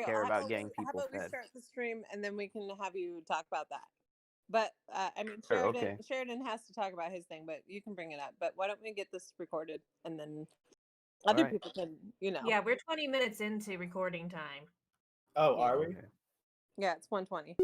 care about getting how people about we fed. start the stream and then we can have you talk about that. But I mean, Sure, okay. Sheridan has to talk about his thing, but you can bring it up. But why don't we get this recorded and then All other right. people can, Yeah, we're 20 minutes into recording time. Oh, Yeah. are we? Okay. Yeah, it's 1:20.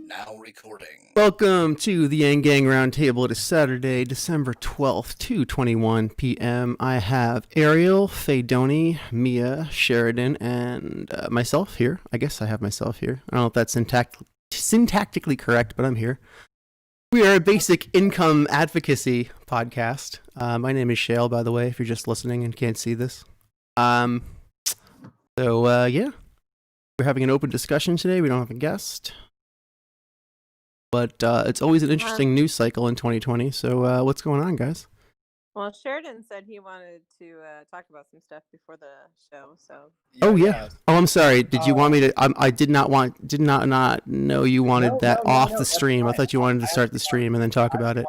Now recording. Welcome to the Yanggang Roundtable. It is Saturday, December 12th, 2:21 p.m. I have Ariel, Fadoni, Mia, Sheridan, and myself here. I guess I have myself here. I don't know if that's syntactically correct, but I'm here. We are a basic income advocacy podcast. My name is Shale, by the way, if you're just listening and can't see this. Yeah. We're having an open discussion today. We don't have a guest. But it's always an interesting news cycle in 2020. So what's going on, guys? Well, Sheridan said he wanted to talk about some stuff before the show. So. Yeah. Oh, I'm sorry. Did you want me to? I did not know you wanted that off the stream. I thought you wanted to start the stream and then talk about it.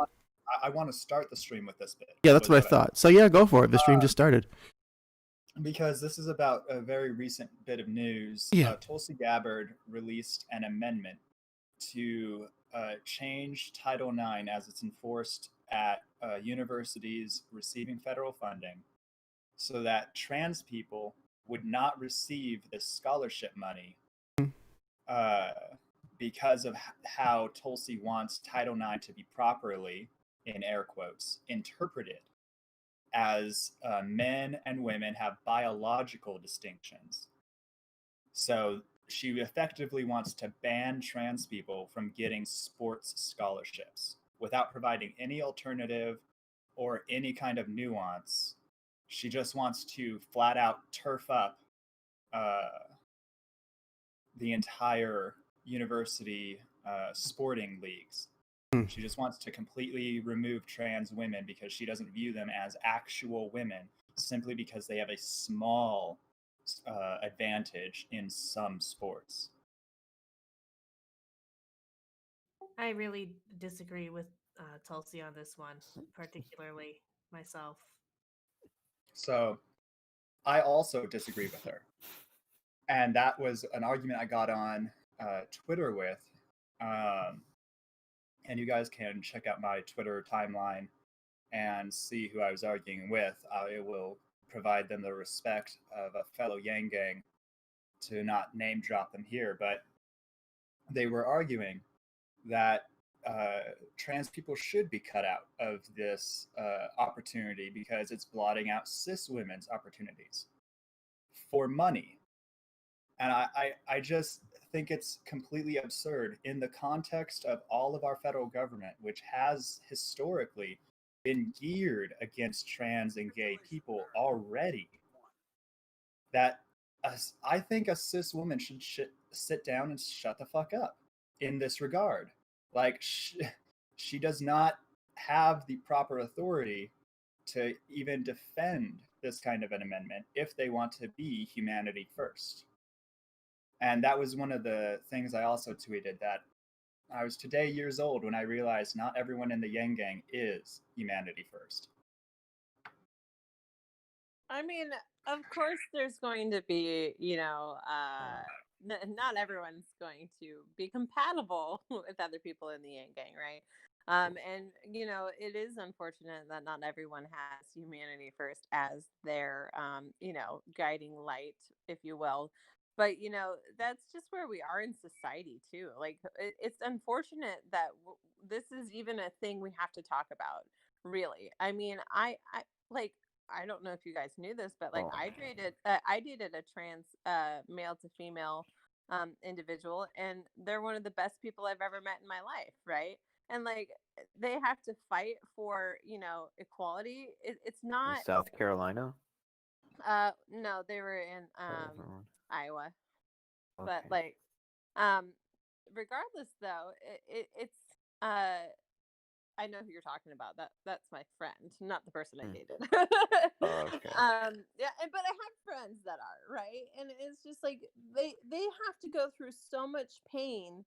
I want to start the stream with this bit. Yeah, that's what I thought. So yeah, go for it. The stream just started. Because this is about a very recent bit of news. Yeah. Tulsi Gabbard released an amendment to change Title IX as it's enforced at universities receiving federal funding so that trans people would not receive this scholarship money because of how Tulsi wants Title IX to be properly, in air quotes, interpreted as men and women have biological distinctions. So she effectively wants to ban trans people from getting sports scholarships without providing any alternative or any kind of nuance. She just wants to flat out turf up the entire university sporting leagues. She just wants to completely remove trans women because she doesn't view them as actual women simply because they have a small advantage in some sports. I really disagree with Tulsi on this one, particularly myself. So I also disagree with her. And that was an argument I got on Twitter with. And you guys can check out my Twitter timeline and see who I was arguing with. I will provide them the respect of a fellow Yanggang to not name drop them here, but they were arguing that trans people should be cut out of this opportunity because it's blotting out cis women's opportunities for money. And I just think it's completely absurd in the context of all of our federal government, which has historically been geared against trans and gay people already, that I think a cis woman should sit down and shut the fuck up in this regard. Like, she does not have the proper authority to even defend this kind of an amendment if they want to be humanity first. And that was one of the things I also tweeted, that I was today years old when I realized not everyone in the Yanggang is humanity first. I mean, of course, there's going to be, not everyone's going to be compatible with other people in the Yanggang, right? And it is unfortunate that not everyone has humanity first as their, guiding light, if you will. But that's just where we are in society too. Like, it's unfortunate that this is even a thing we have to talk about. Really, I mean, I don't know if you guys knew this, but like I dated a trans male to female individual, and they're one of the best people I've ever met in my life, right? And like they have to fight for equality. It's not in South Carolina. No, they were in Iowa. Okay. But like regardless though, it's I know who you're talking about. That's my friend, not the person I dated. Okay. Yeah, but I have friends that are, right? And it's just like they have to go through so much pain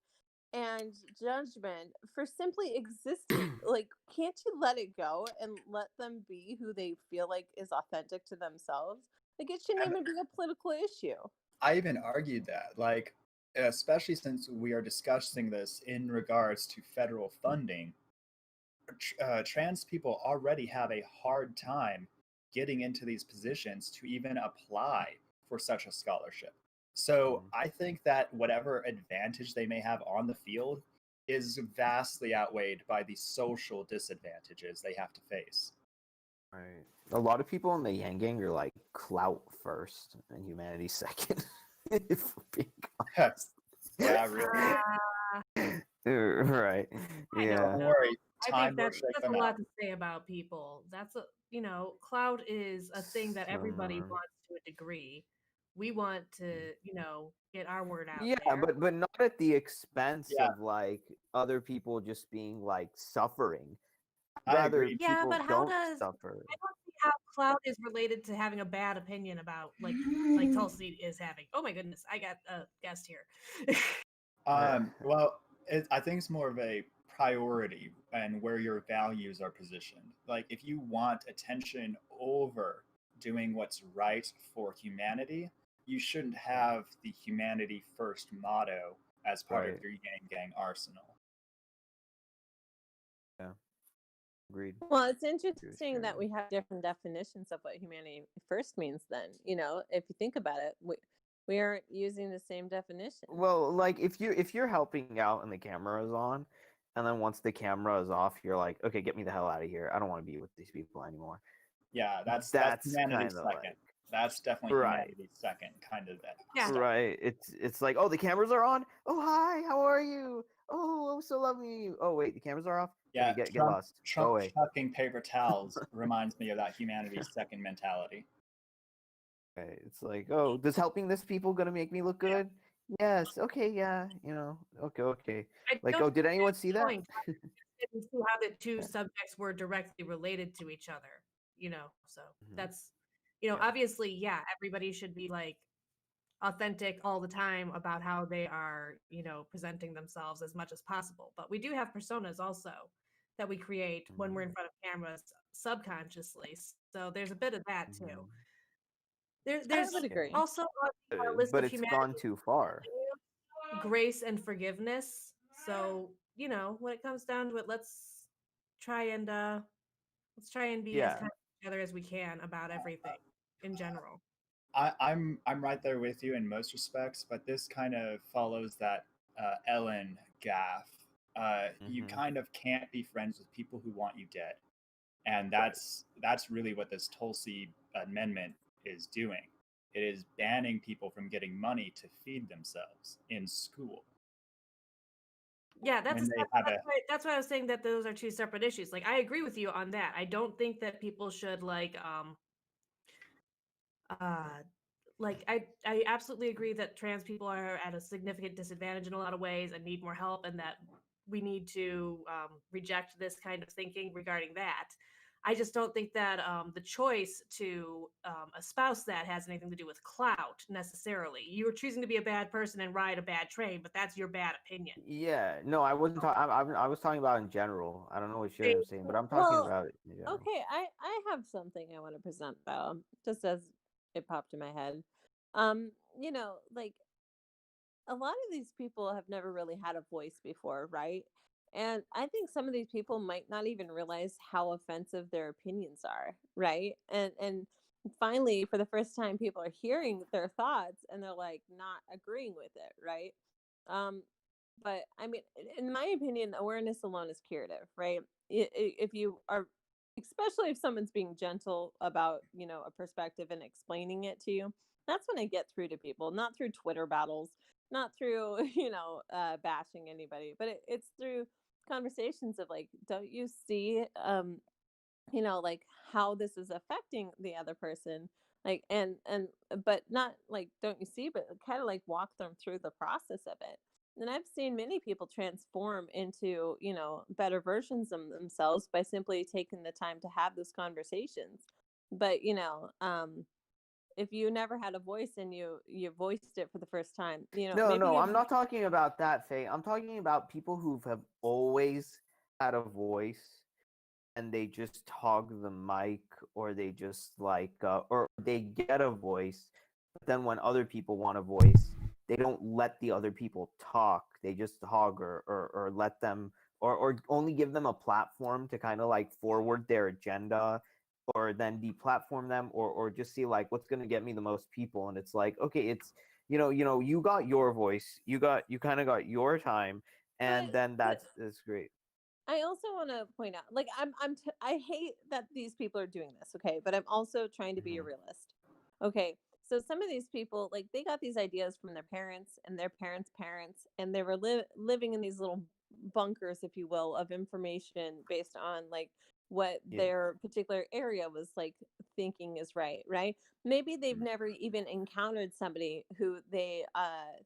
and judgment for simply existing. Like, can't you let it go and let them be who they feel like is authentic to themselves? Like, it shouldn't even be a political issue. I even argued that, like, especially since we are discussing this in regards to federal funding, trans people already have a hard time getting into these positions to even apply for such a scholarship. So Mhm. I think that whatever advantage they may have on the field is vastly outweighed by the social disadvantages they have to face. Right. A lot of people in the Yanggang are like clout first and humanity second. If we're being honest. Yeah, really. Right. I don't Yeah. Don't know. worry, I time think will that's shake that's a them lot out. to say about people. That's a cloud is a thing that everybody Sure. wants to a degree. We want to, get our word out Yeah, there. but not at the expense Yeah, of like other people just being like suffering. I Rather agree. Yeah, people but don't suffer. I don't see how cloud is related to having a bad opinion about like Tulsi is having. Oh my goodness, I got a guest here. Well, I think it's more of a priority and where your values are positioned. Like, if you want attention over doing what's right for humanity, you shouldn't have the humanity first motto as part of Right. your Yang Gang arsenal. Yeah. Agreed. Well, it's Agreed, interesting that Sharon. we have different definitions of what humanity first means then. If you think about it, we aren't using the same definition. Well, like if you're helping out and the camera is on, and then once the camera is off, you're like, okay, get me the hell out of here. I don't want to be with these people anymore. Yeah, that's That's humanity kind of second. like That's definitely right, humanity second kind of that Yeah. stuff. right. It's like, oh, the cameras are on. Oh, hi, how are you? Oh, so lovely. Oh, wait, the cameras are off. Yeah, Okay, get lost. Go Trump away. chucking paper towels reminds me of that humanity second mentality. Right. It's like, oh, does helping this people gonna make me look good? Yes. Okay. Yeah. Okay. I Like, don't oh, did anyone see that? point. I didn't see how the two subjects were directly related to each other. So Mhm. that's Yeah. obviously, yeah, everybody should be like authentic all the time about how they are, presenting themselves as much as possible. But we do have personas also that we create when we're in front of cameras subconsciously. So there's a bit of that too. Mhm. There's would agree. also on our list But of it's gone humanity too far. grace and forgiveness. So, when it comes down to it, let's try and be as Yeah. kind to each other as we can about everything in general. I'm right there with you in most respects, but this kind of follows that Ellen gaffe. You Mhm. kind of can't be friends with people who want you dead, and that's really what this Tulsi amendment is doing. It is banning people from getting money to feed themselves in school. Yeah, that's When they have a that's why I was saying that those are two separate issues. Like, I agree with you on that. I don't think that people should uh I absolutely agree that trans people are at a significant disadvantage in a lot of ways and need more help, and that we need to reject this kind of thinking regarding that. I just don't think that the choice to espouse that has anything to do with clout necessarily. You're choosing to be a bad person and ride a bad train, but that's your bad opinion. Yeah. No, I wasn't talking. I was talking about in general. I don't know what They- Sharon was saying, but I'm talking Well, about it in general. okay, I have something I want to present though, just as it popped in my head. Like a lot of these people have never really had a voice before, right? And I think some of these people might not even realize how offensive their opinions are, right? And finally, for the first time, people are hearing their thoughts and they're like not agreeing with it, right? Um, but I mean, in my opinion, awareness alone is curative, right? If you are, especially if someone's being gentle about, a perspective and explaining it to you, that's when I get through to people, not through Twitter battles, not through, bashing anybody, but it's through conversations of like, don't you see, like how this is affecting the other person, like but not like don't you see, but kind of like walk them through the process of it. And I've seen many people transform into better versions of themselves by simply taking the time to have those conversations. But if you never had a voice and you voiced it for the first time, No, maybe no, you I'm not talking about that, Faye. I'm talking about people who have always had a voice and they just hog the mic, or they just like, or they get a voice But then when other people want a voice, they don't let the other people talk. They just hog or let them or only give them a platform to kind of like forward their agenda or then deplatform them or just see like what's going to get me the most people. And it's like, okay, it's you got your voice, you kind of got your time, and then that's great. I also want to point out, like, I hate that these people are doing this, okay? But I'm also trying to be a Mhm. realist. Okay, so some of these people, like, they got these ideas from their parents and their parents' parents, and they were living in these little bunkers, if you will, of information based on like what Yeah. their particular area was like thinking is right, right? Maybe they've Mhm. never even encountered somebody who they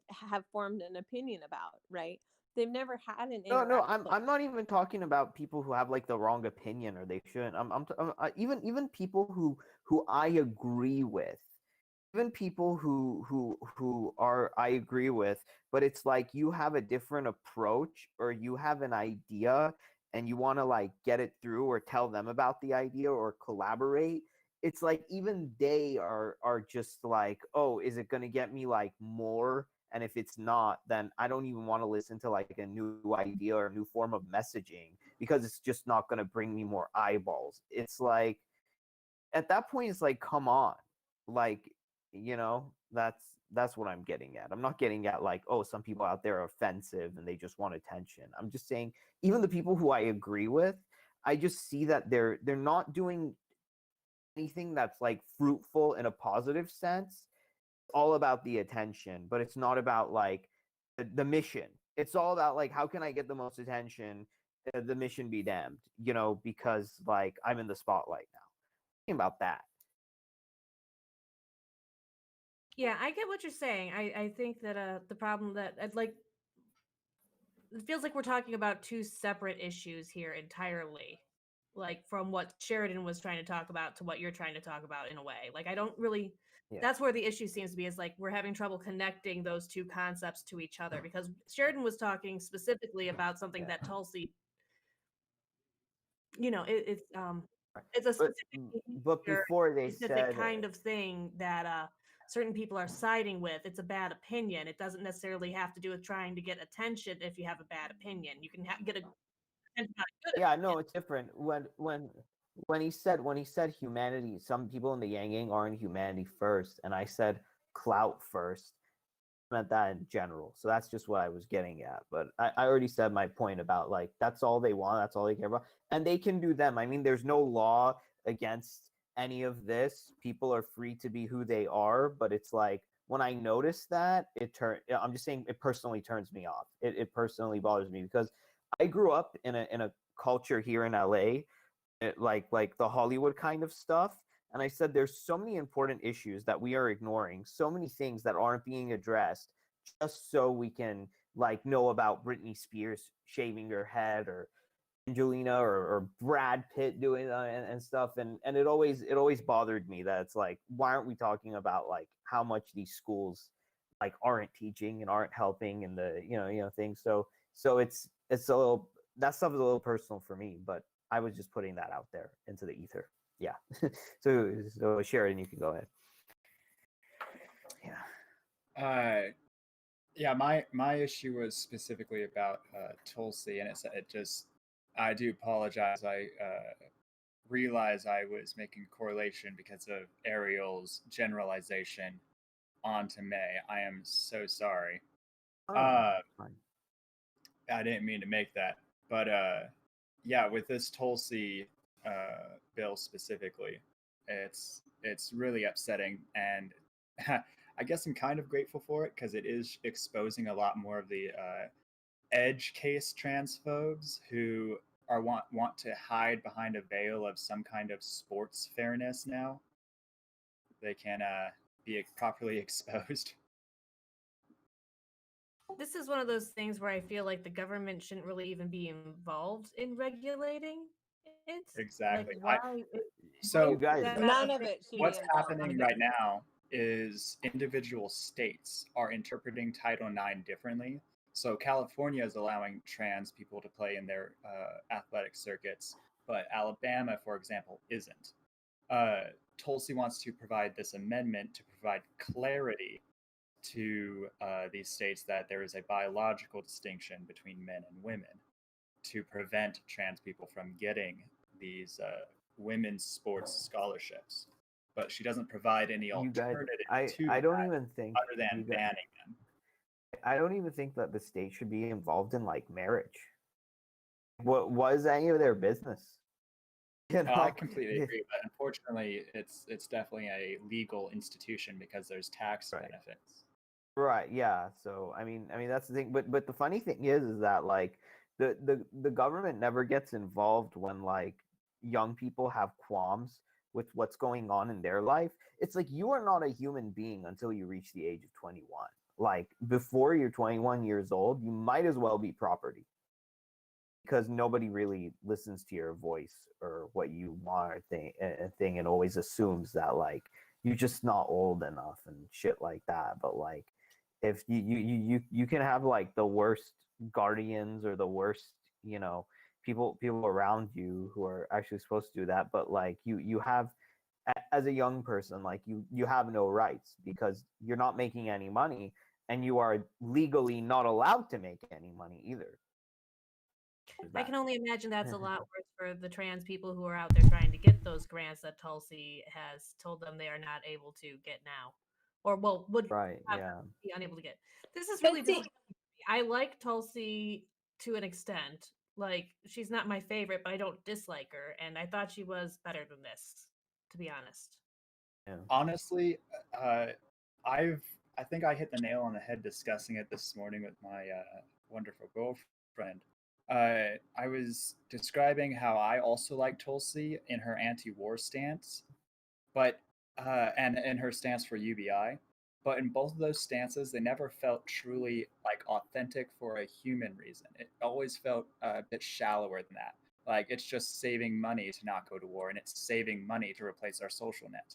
have formed an opinion about, right? They've never had an No, interaction. I'm not even talking about people who have like the wrong opinion or they shouldn't. Even people who I agree with, even people who are I agree with, but it's like you have a different approach or you have an idea and you want to like get it through or tell them about the idea or collaborate. It's like even they are just like, oh, is it going to get me like more? And if it's not, then I don't even want to listen to like a new idea or a new form of messaging because it's just not going to bring me more eyeballs. It's like at that point it's like come on, like that's what I'm getting at. I'm not getting at like, oh, some people out there are offensive and they just want attention. I'm just saying even the people who I agree with, I just see that they're not doing anything that's like fruitful in a positive sense. It's all about the attention, but it's not about like the mission. It's all about like how can I get the most attention, the mission be damned, because like I'm in the spotlight now. Thinking about that. Yeah, I get what you're saying. I think that the problem that like it feels like we're talking about two separate issues here entirely. Like from what Sheridan was trying to talk about to what you're trying to talk about in a way. Like I don't really Yeah. that's where the issue seems to be is like we're having trouble connecting those two concepts to each other because Sheridan was talking specifically about something Yeah. that Tulsi, it's Right. it's a But specific but behavior, before they specific said kind of thing that certain people are siding with. It's a bad opinion. It doesn't necessarily have to do with trying to get attention if you have a bad opinion. You can get a attention on a good yeah, opinion. no, it's different when he said humanity, some people in the Yang Gang are in humanity first, and I said clout first. I meant that in general. So that's just what I was getting at. But I already said my point about like that's all they want, that's all they care about. And they can do them. I mean, there's no law against any of this. People are free to be who they are, but it's like when I notice that, I'm just saying it personally turns me off. It personally bothers me because I grew up in a culture here in LA, like the Hollywood kind of stuff. And I said there's so many important issues that we are ignoring, so many things that aren't being addressed just so we can like know about Britney Spears shaving her head or Angelina or Brad Pitt doing and stuff. And it always bothered me that it's like, why aren't we talking about like how much these schools like aren't teaching and aren't helping and the things. So it's a little that stuff is a little personal for me, but I was just putting that out there into the ether. Yeah. so Sheridan, you can go ahead. Yeah. Yeah, my issue was specifically about Tulsi, and it just I do apologize. I realize I was making correlation because of Ariel's generalization onto May. I am so sorry. Oh, fine. I didn't mean to make that, but yeah, with this Tulsi bill specifically, it's really upsetting, and I guess I'm kind of grateful for it because it is exposing a lot more of the edge case transphobes who want to hide behind a veil of some kind of sports fairness now. They can be properly exposed. This is one of those things where I feel like the government shouldn't really even be involved in regulating it. Exactly. Like, So You guys, that None a of thing it should be what's involved. happening right now is individual states are interpreting Title IX differently. So California is allowing trans people to play in their athletic circuits, but Alabama, for example, isn't. Tulsi wants to provide this amendment to provide clarity to these states that there is a biological distinction between men and women to prevent trans people from getting these women's sports scholarships. But she doesn't provide any You guys, alternative to I don't that even think other than you guys, banning them. I don't even think that the state should be involved in like marriage. What was any of their business? You know, I completely agree, but unfortunately, it's definitely a legal institution because there's tax Right. benefits. Right, yeah. So I mean that's the thing. But the funny thing is that like the government never gets involved when like young people have qualms with what's going on in their life. It's like you are not a human being until you reach the age of 21. Like before you're 21 years old, you might as well be property because nobody really listens to your voice or what you want or thing and always assumes that like you're just not old enough and shit like that. But like if you can have like the worst guardians or the worst, you know, people around you who are actually supposed to do that, but like you have as a young person, like you have no rights because you're not making any money and you are legally not allowed to make any money either. I can only imagine that's a lot worse for the trans people who are out there trying to get those grants that Tulsi has told them they are not able to get now, or well, would Right, have yeah. be unable to get. This is But really see- disappointing. I like Tulsi to an extent. Like she's not my favorite, but I don't dislike her, and I thought she was better than this, to be honest. Yeah. Honestly, I think I hit the nail on the head discussing it this morning with my wonderful girlfriend. I was describing how I also like Tulsi in her anti-war stance, but and in her stance for UBI, but in both of those stances, they never felt truly like authentic for a human reason. It always felt a bit shallower than that. Like it's just saving money to not go to war, and it's saving money to replace our social net.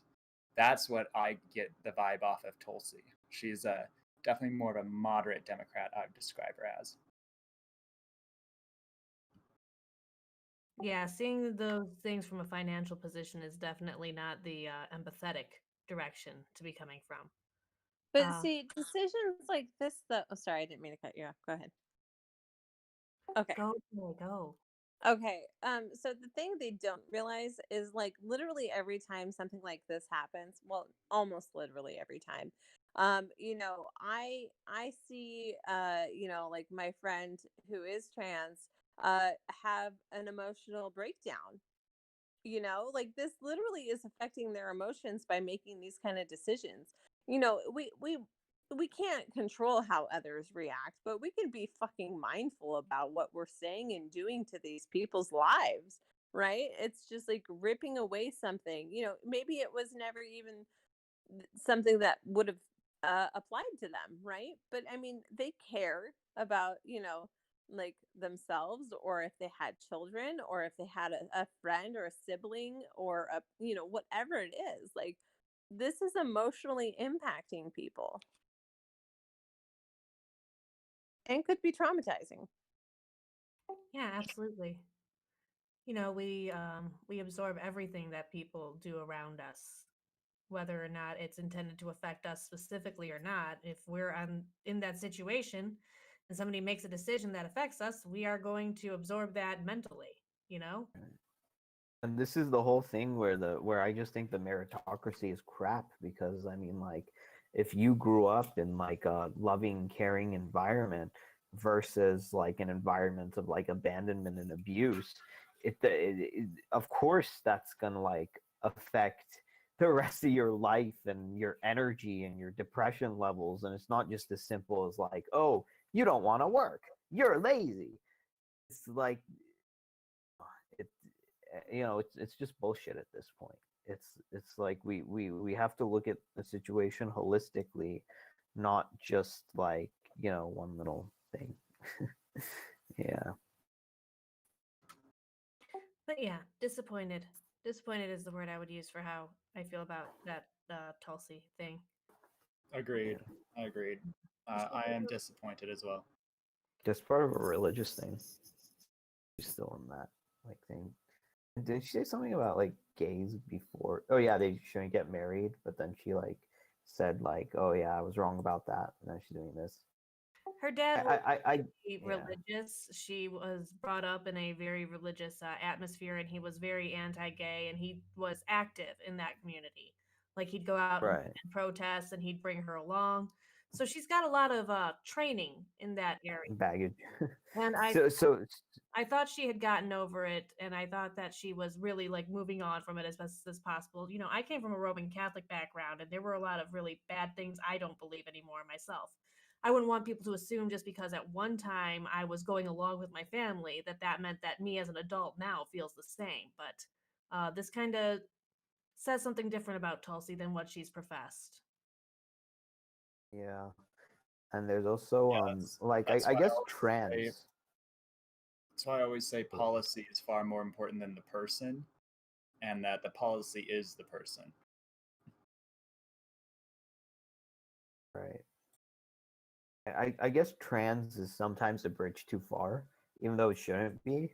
That's what I get the vibe off of Tulsi. She's definitely more of a moderate Democrat, I would describe her as. Yeah, seeing those things from a financial position is definitely not the empathetic direction to be coming from. But see, decisions like this, though. Oh, sorry, I didn't mean to cut you off. Go ahead. Okay. Go. Okay. So the thing they don't realize is like literally every time something like this happens, well, almost literally every time. You know, I see you know, like my friend who is trans have an emotional breakdown. You know, like this literally is affecting their emotions by making these kind of decisions. You know, we can't control how others react, but we can be fucking mindful about what we're saying and doing to these people's lives, right? It's just like ripping away something. You know, maybe it was never even something that would have applied to them, right? But I mean, they care about, you know, like themselves, or if they had children, or if they had a friend or a sibling, or a, you know, whatever it is. Like, this is emotionally impacting people and could be traumatizing. Yeah, absolutely. You know, we absorb everything that people do around us, whether or not it's intended to affect us specifically or not. If we're in that situation and somebody makes a decision that affects us, we are going to absorb that mentally, you know? And this is the whole thing where I just think the meritocracy is crap because I mean like if you grew up in like a loving caring environment versus like an environment of like abandonment and abuse, of course that's gonna like affect the rest of your life and your energy and your depression levels. And it's not just as simple as like, oh, you don't want to work, you're lazy. It's like it you know, it's just bullshit at this point. It's like we have to look at the situation holistically, not just like, you know, one little thing. Yeah. But yeah, disappointed. Disappointed is the word I would use for how I feel about that Tulsi thing. Agreed. Agreed. I am disappointed as well. Just part of a religious thing. Still in that like thing. Didn't she say something about like gays before? Oh yeah, they shouldn't get married, but then she like said like, oh yeah, I was wrong about that, and then she's doing this. Her dad was Yeah. religious. She was brought up in a very religious atmosphere, and he was very anti-gay, and he was active in that community. Like he'd go out Right. and protest, and he'd bring her along. So she's got a lot of training in that area. Baggage. And I thought she had gotten over it, and I thought that she was really like moving on from it as best as possible. You know, I came from a Roman Catholic background, and there were a lot of really bad things I don't believe anymore myself. I wouldn't want people to assume just because at one time I was going along with my family that that meant that me as an adult now feels the same. But this kind of says something different about Tulsi than what she's professed. Yeah. And there's also like that's I why guess always say- trans. That's why I always say policy is far more important than the person, and that the policy is the person. Right. I guess trans is sometimes a bridge too far, even though it shouldn't be.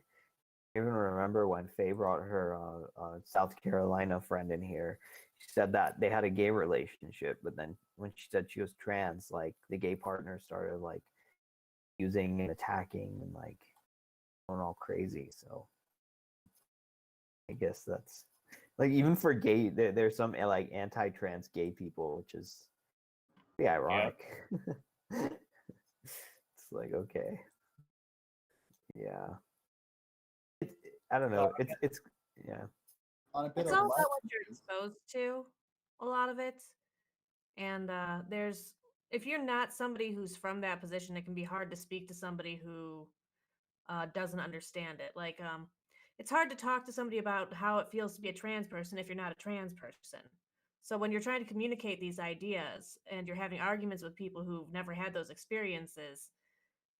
I even remember when Faye brought her South Carolina friend in here. She said that they had a gay relationship, but then when she said she was trans, like the gay partner started like using and attacking and like going all crazy. So I guess that's like even for gay, there's some like anti-trans gay people, which is pretty ironic. It's like okay, yeah. I don't know. It's yeah. On a bit It's of all light about what you're news, exposed to, a lot of it. And there's, if you're not somebody who's from that position, it can be hard to speak to somebody who doesn't understand it. Like, it's hard to talk to somebody about how it feels to be a trans person if you're not a trans person. So when you're trying to communicate these ideas and you're having arguments with people who've never had those experiences,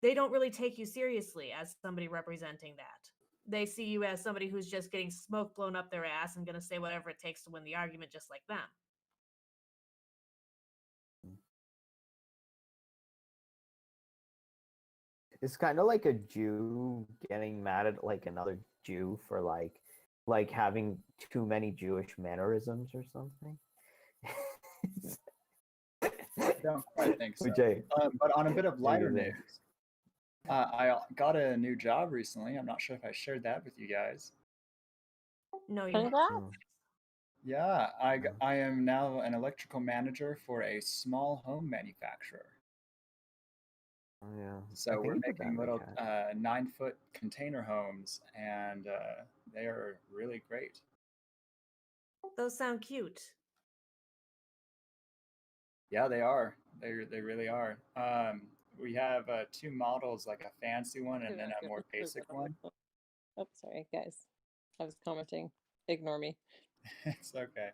they don't really take you seriously as somebody representing that. They see you as somebody who's just getting smoke blown up their ass and going to say whatever it takes to win the argument, just like them. It's kind of like a Jew getting mad at like another Jew for like having too many Jewish mannerisms or something. I don't quite think so. Which I But on a bit of lighter Maybe. news, I got a new job recently. I'm not sure if I shared that with you guys. No, you haven't. Congrats. Yeah, I am now an electrical manager for a small home manufacturer. Oh, yeah. I So think we're you put that in making the little chat. 9-foot container homes, and they are really great. Those sound cute. Yeah, they are. They really are. We have two models, like a fancy one and then a more basic one. Oh, sorry, guys. I was commenting. Ignore me. It's okay.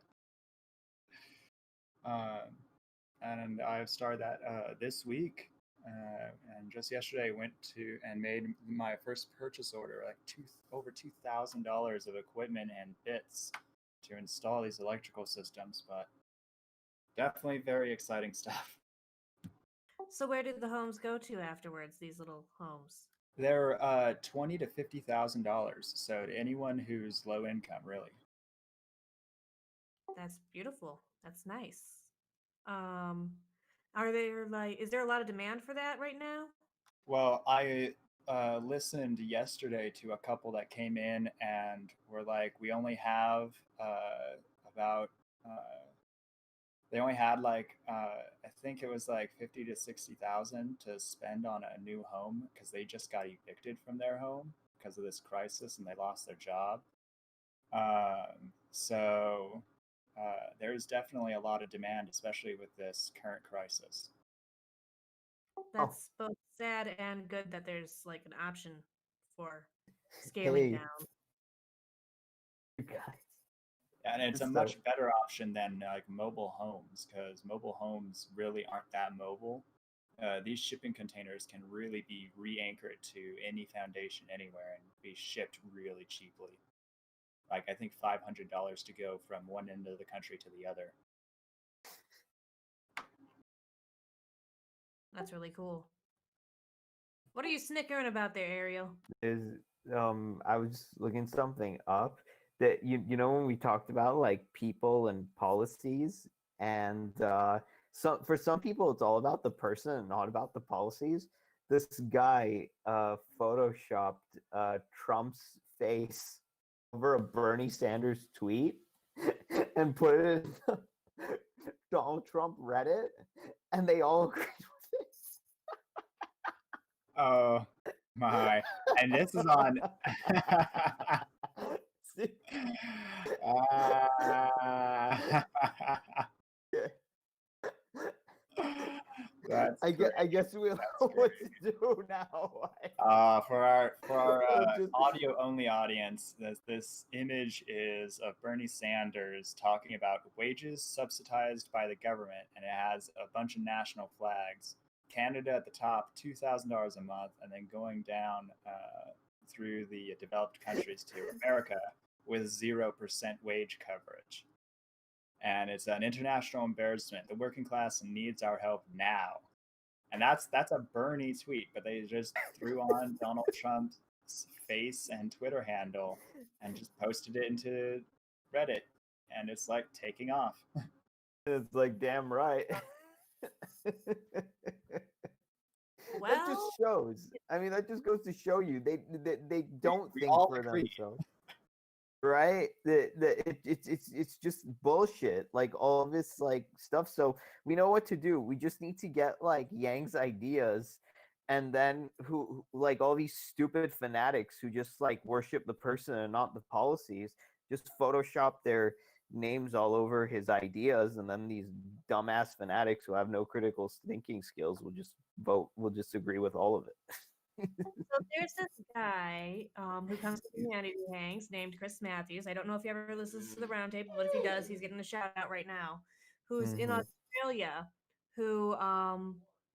And I've started that this week. And just yesterday went to and made my first purchase order, like over $2,000 of equipment and bits to install these electrical systems. But definitely very exciting stuff. So where did the homes go to afterwards, these little homes? They're $20,000 to $50,000. So to anyone who's low income, really. That's beautiful. That's nice. Are there like, is there a lot of demand for that right now? Well, I listened yesterday to a couple that came in and were like, we only have about they only had like I think it was like 50 to 60,000 to spend on a new home because they just got evicted from their home because of this crisis and they lost their job. So there's definitely a lot of demand, especially with this current crisis. That's both sad and good that there's like an option for scaling Hey, down. you guys. And it's a So- much better option than like mobile homes because mobile homes really aren't that mobile. These shipping containers can really be re-anchored to any foundation anywhere and be shipped really cheaply. Like I think $500 to go from one end of the country to the other. That's really cool. What are you snickering about there, Ariel? Is I was looking something up. that you know when we talked about like people and policies, and for some people it's all about the person and not about the policies. This guy photoshopped Trump's face over a Bernie Sanders tweet and put it in Donald Trump Reddit, and they all agreed with it. Oh my! And this is on. That's I guess we know what to do now. For our Just- audio only audience, this image is of Bernie Sanders talking about wages subsidized by the government, and it has a bunch of national flags. Canada at the top, $2,000 a month, and then going down through the developed countries to America with 0% wage coverage. And it's an international embarrassment. The working class needs our help now. And that's a Bernie tweet, but they just threw on Donald Trump's face and Twitter handle and just posted it into Reddit, and it's like taking off. It's like damn right. That just shows. I mean, that just goes to show you they don't we think all for agree. themselves, right? It's just bullshit. Like all of this like stuff. So we know what to do. We just need to get like Yang's ideas, and then who like all these stupid fanatics who just like worship the person and not the policies, just Photoshop their names all over his ideas, and then these dumbass fanatics who have no critical thinking skills will just agree with all of it. So there's this guy who comes to Humanity Hangs named Chris Matthews. I don't know if he ever listens to the Roundtable, but if he does, he's getting a shout out right now. Who's in Australia? Who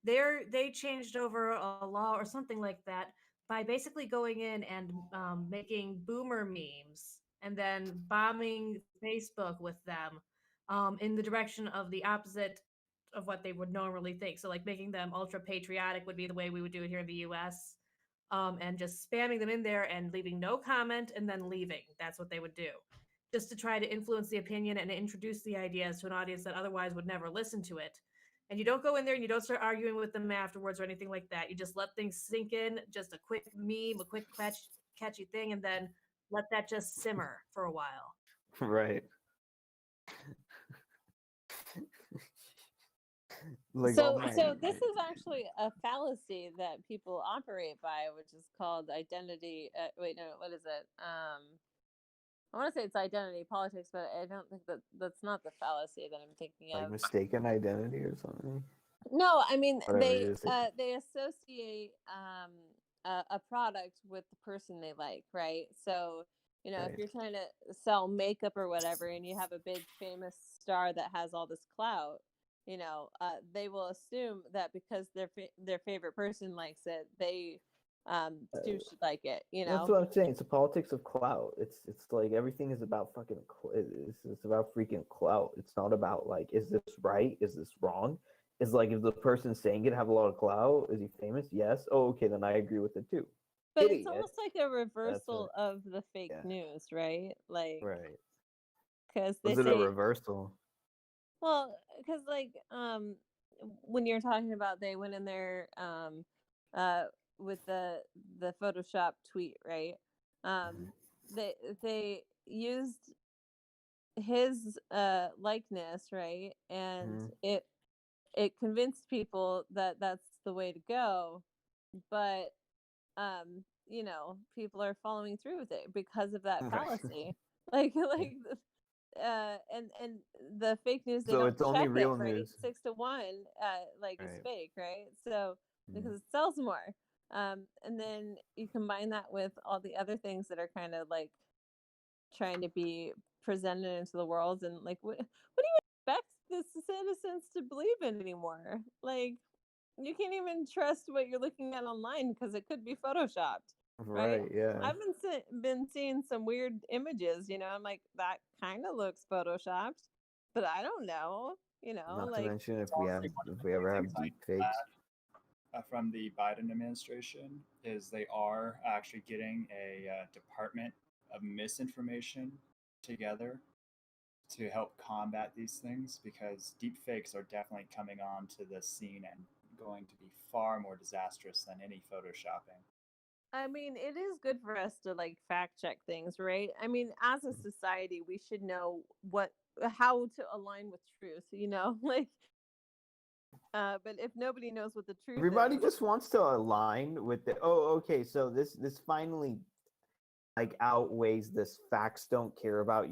they changed over a law or something like that by basically going in and making boomer memes and then bombing Facebook with them in the direction of the opposite of what they would normally think. So like making them ultra patriotic would be the way we would do it here in the US. And just spamming them in there and leaving no comment and then leaving. That's what they would do. Just to try to influence the opinion and introduce the ideas to an audience that otherwise would never listen to it. And you don't go in there and you don't start arguing with them afterwards or anything like that. You just let things sink in, just a quick meme, a quick catchy thing, and then let that just simmer for a while. Right. Like so this is actually a fallacy that people operate by, which is called identity. Wait, no, what is it? I want to say it's identity politics, but I don't think that's not the fallacy that I'm thinking like of. mistaken identity or something. No, I mean Whatever they associate a product with the person they like, right? So you know, Right. if you're trying to sell makeup or whatever, and you have a big famous star that has all this clout, you know, they will assume that because their favorite person likes it, they too should like it. You know, That's what I'm saying. It's a politics of clout. It's like everything is about fucking. It's about freaking clout. It's not about like, is this right? Is this wrong? It's like if the person saying it have a lot of clout, is he famous? Yes. Oh, okay, then I agree with it too. but Idiot. it's almost like a reversal of the fake news, right? Like, right. Because they Was it say a reversal? well, because like when you're talking about they went in there with the Photoshop tweet, right? They used his likeness, right? And it convinced people that that's the way to go, but you know, people are following through with it because of that fallacy. like and the fake news, they So don't it's only check real it, right? news. 6-1 like is Right. fake, right? So because it sells more. And then you combine that with all the other things that are kind of like trying to be presented into the world, and like what do you expect the citizens to believe in anymore? Like you can't even trust what you're looking at online because it could be photoshopped. Right? Yeah. I've been seeing some weird images, you know. I'm like, that kind of looks photoshopped, but I don't know, you know. Not like to mention if Honestly, one of the we ever have things I'm deep fakes. glad, from the Biden administration is they are actually getting a department of misinformation together to help combat these things, because deepfakes are definitely coming onto the scene and going to be far more disastrous than any photoshopping. I mean, it is good for us to like fact check things, right? I mean, as a society, we should know how to align with truth, like but if nobody knows what the truth Everybody is. just wants to align with the. Oh, okay. So this finally like outweighs this facts don't care about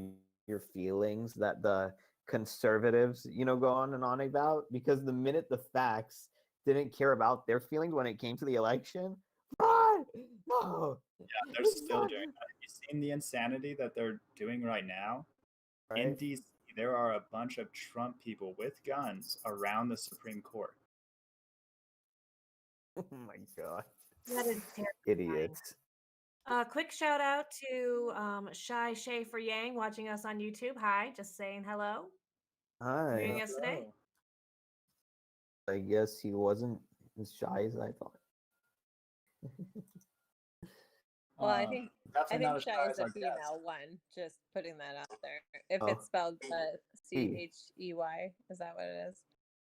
your feelings that the conservatives go on and on about, because the minute the facts didn't care about their feelings when it came to the election, run! No, Yeah, they're still doing that. Have you seen the insanity that they're doing right now? In right? DC, there are a bunch of Trump people with guns around the Supreme Court. Oh my god, That is terrifying. idiots. Quick shout out to Shy Schaefer Yang watching us on YouTube. Hi, just saying hello. Hi. Hearing us today. Hello. I guess he wasn't as shy as I thought. Well, I think definitely not as Shy shy is as a our guest. female one. Just putting that out there. If Oh. it's spelled Chey, is that what it is?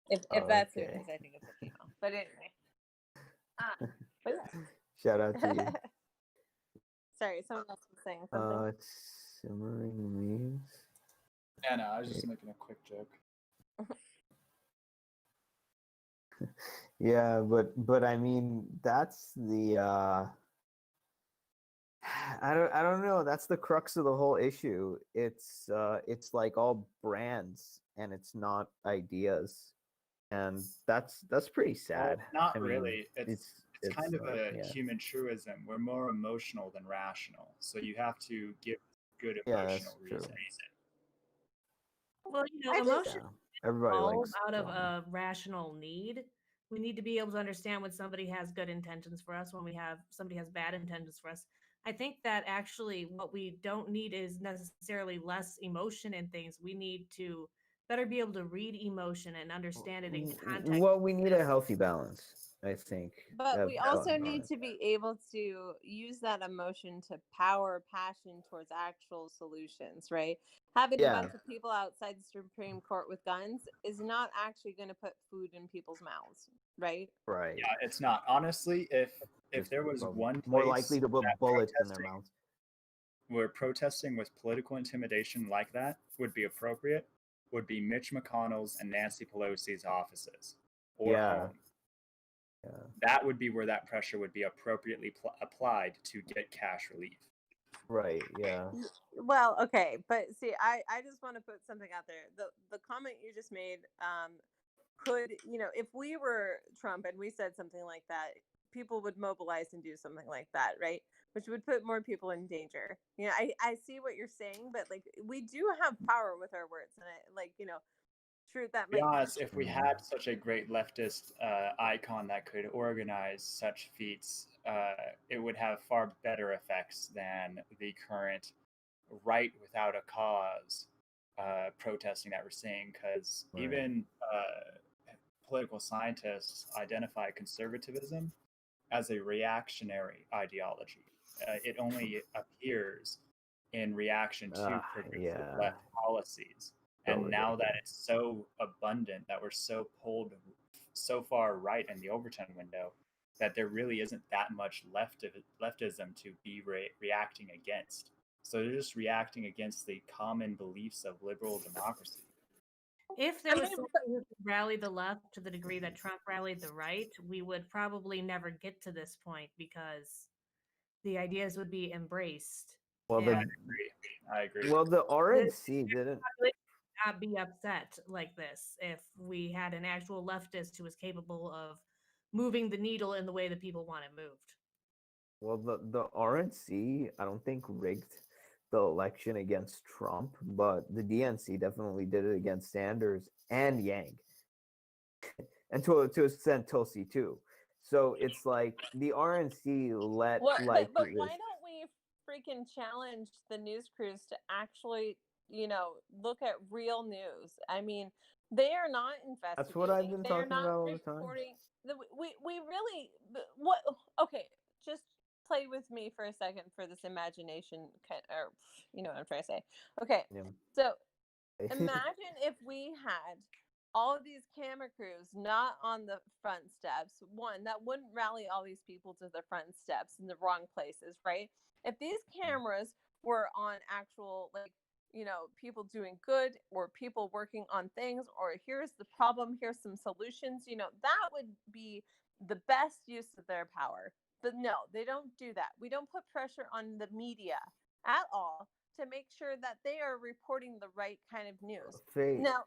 If Oh, that's who it okay. is, I think it's a female. But anyway. But yeah. Shout out to you. Sorry, someone else was saying something. Simmering memes. Yeah, no, I was just making a quick joke. Yeah, but I mean that's the I don't know, that's the crux of the whole issue. It's like all brands and it's not ideas. And that's pretty sad. Well, not I mean, really. It's kind of like, a yeah. human truism. We're more emotional than rational, so you have to give good Yeah, that's emotional true. reason. Well, I just- emotion Yeah, everybody evolve likes out of drama. a rational need. We need to be able to understand when somebody has good intentions for us, when somebody has bad intentions for us. I think that actually what we don't need is necessarily less emotion in things. We need to better be able to read emotion and understand it in context. Well, we need a healthy balance, I think. But we also balance. need to be able to use that emotion to power passion towards actual solutions, right? Having a bunch of people outside the Supreme Court with guns is not actually going to put food in people's mouths, right? Right. Yeah, it's not. Honestly, if there was one place more likely to put that bullets in their protesting- mouths. where protesting with political intimidation like that would be appropriate, would be Mitch McConnell's and Nancy Pelosi's offices or home. Yeah. That would be where that pressure would be appropriately applied to get cash relief. Right. Yeah. Well, okay, but see, I just want to put something out there. The comment you just made could, if we were Trump and we said something like that, people would mobilize and do something like that, right? Which would put more people in danger. I see what you're saying, but like we do have power with our words, and true that To be might. honest, if we had such a great leftist icon that could organize such feats, it would have far better effects than the current right without a cause protesting that we're seeing, because even political scientists identify conservatism as a reactionary ideology. It only appears in reaction to progressive left policies. And now that it's so abundant, that we're so pulled so far right in the Overton window, that there really isn't that much leftism to be reacting against. So they're just reacting against the common beliefs of liberal democracy. If there was something who could rally the left to the degree that Trump rallied the right, we would probably never get to this point because the ideas would be embraced. Well, I agree. Well, the RNC didn't not be upset like this if we had an actual leftist who was capable of moving the needle in the way that people want it moved. Well, the RNC, I don't think rigged the election against Trump, but the DNC definitely did it against Sanders and Yang, and to a extent Tulsi too. So it's like the RNC let but why don't we freaking challenge the news crews to actually, look at real news? I mean, they are not investigating. That's what I've been talking about all the time. We really what? Okay, just play with me me for a second for this imagination kind, or you know what I'm trying to say. Okay, Yeah. so imagine if we had all of these camera crews not on the front steps. One, that wouldn't rally all these people to the front steps in the wrong places, right? If these cameras were on actual, like, you know, people doing good or people working on things, or here's the problem, here's some solutions, you know, that would be the best use of their power. But no, they don't do that. We don't put pressure on the media at all to make sure that they are reporting the right kind of news. Faye, Now,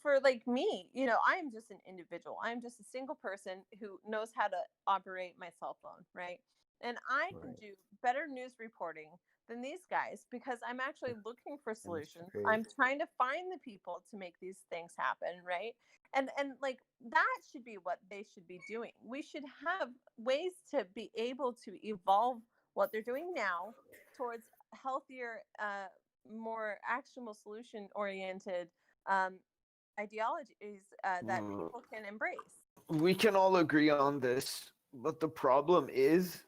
for like me, you know, I'm just an individual. I'm just a single person who knows how to operate my cell phone, right? And I can right. do better news reporting than these guys because I'm actually looking for And it's solutions. great. I'm trying to find the people to make these things happen, right? And like that should be what they should be doing. We should have ways to be able to evolve what they're doing now towards healthier, more actionable, solution oriented um, ideologies that Mm, people can embrace. we can all agree on this, but the problem is,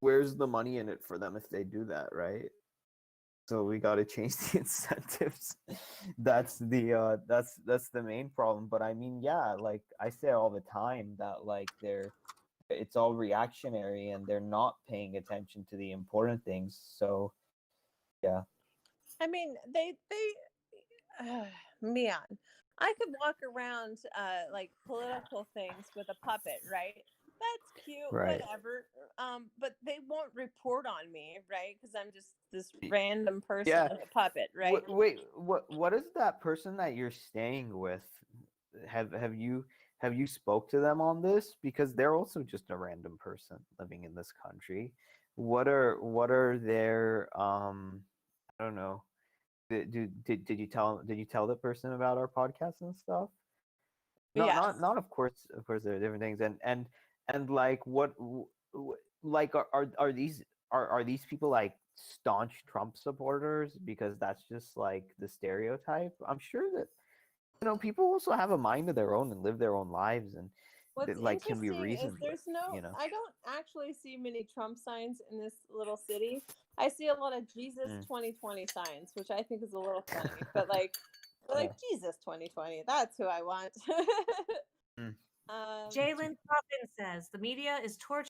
where's the money in it for them if they do that, right? So we got to change the incentives. That's the main problem. But I mean, yeah, like I say all the time that like it's all reactionary and they're not paying attention to the important things. So yeah. I mean, man, I could walk around like political things with a puppet, right? That's cute, Right. whatever. But they won't report on me, right? Because I'm just this random person Yeah. with a puppet, right? Wait, what is that person that you're staying with? Have you spoke to them on this? Because they're also just a random person living in this country. What are their I don't know. Did you tell the person about our podcast and stuff? Not Yes. not not of course there are different things and like like are these people like staunch Trump supporters because that's just like the stereotype? I'm sure that people also have a mind of their own and live their own lives and What's that like can be interesting is reasoned with, I don't actually see many Trump signs in this little city. I see a lot of Jesus Mm. 2020 signs, which I think is a little funny, but like Yeah. Jesus 2020, that's who I want. Mm. Jalen Coffin says the media is torture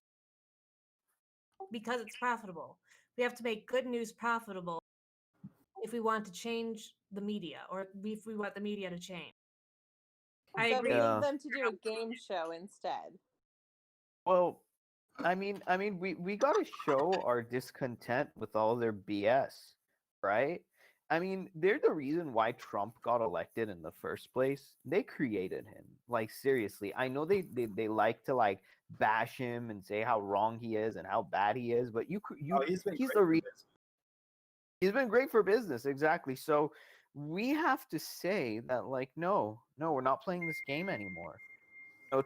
because it's profitable. We have to make good news profitable if we want to change the media or if we want the media to change. I So we agree. need Yeah. them to do a game show instead. Well, I mean, we got to show our discontent with all their BS, right? I mean, they're the reason why Trump got elected in the first place. They created him. Like seriously, I know they like to like bash him and say how wrong he is and how bad he is, but Oh, he's been he's great the for reason. business. He's been great for business, exactly. So we have to say that like no, we're not playing this game anymore.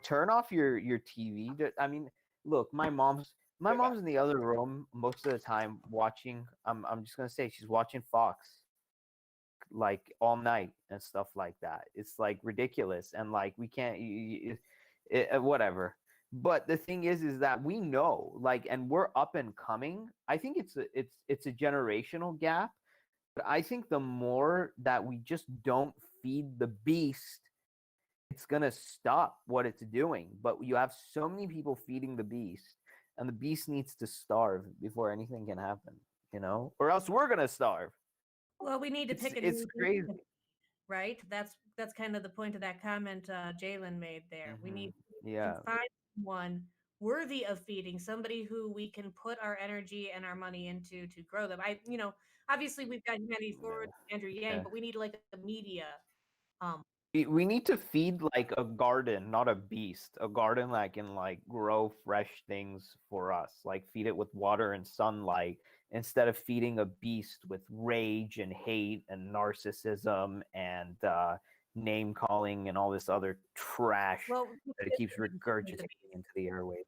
Turn off your TV. I mean, look, my mom's in the other room most of the time watching. I'm just gonna say she's watching Fox like all night and stuff like that. It's like ridiculous, and like we can't whatever. But the thing is that we know like, and we're up and coming. I think it's a generational gap. But I think the more that we just don't feed the beast, it's gonna stop what it's doing. But you have so many people feeding the beast, and the beast needs to starve before anything can happen, or else we're gonna starve. Well, we need to It's pick a it's new crazy. beast, right? That's kind of the point of that comment Jalen made there. We Hmm. need to Yeah, find someone worthy of feeding, somebody who we can put our energy and our money into to grow them. Obviously we've got Humanity Forward, Andrew Yang, yeah. but we need like a media. Um, We need to feed like a garden, not a beast. A garden that can like grow fresh things for us. Like feed it with water and sunlight instead of feeding a beast with rage and hate and narcissism and name calling and all this other trash well, that it keeps get regurgitating into the airwaves.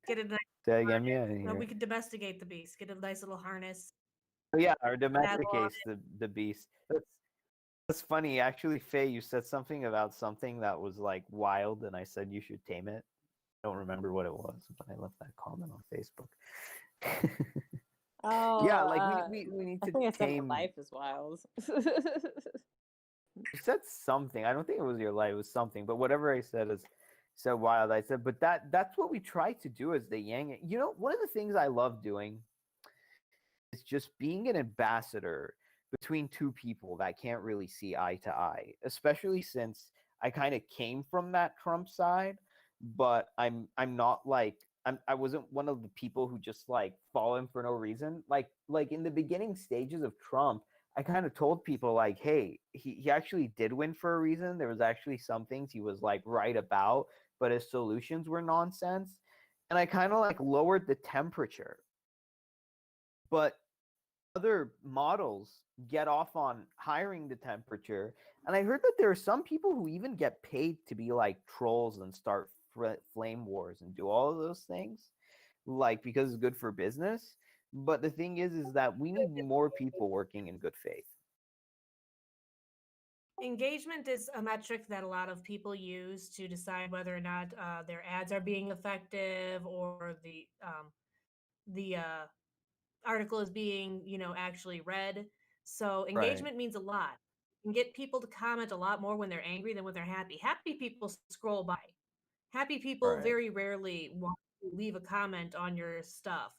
a nice Say again, harness. yeah, I didn't hear We it. could domesticate the beast. Get a nice little harness. Yeah, or Saddle on domesticates the beast. That's funny. Actually, Faye, you said something about something that was like wild, and I said you should tame it. don't remember what it was, but I left that comment on Facebook. Oh, Yeah, like we need I to think I said tame. life is wild. You said something. I don't think it was your life. It was something. But whatever I said is so wild. I said, but that's what we try to do as the Yang. You know, one of the things I love doing is just being an ambassador between two people that can't really see eye to eye. Especially since I kind of came from that Trump side, but I'm not like I wasn't one of the people who just like fall in for no reason. Like in the beginning stages of Trump, I kind of told people like, hey, he actually did win for a reason. There was actually some things he was like right about, but his solutions were nonsense. And I kind of like lowered the temperature. But other models get off on hiring the temperature. And I heard that there are some people who even get paid to be like trolls and start flame wars and do all of those things, like because it's good for business. But the thing is that we need more people working in good faith. Engagement is a metric that a lot of people use to decide whether or not their ads are being effective, or the article is being, actually read. So Right. engagement means a lot. You can get people to comment a lot more when they're angry than when they're happy. Happy people scroll by. Happy people Right. very rarely want to leave a comment on your stuff.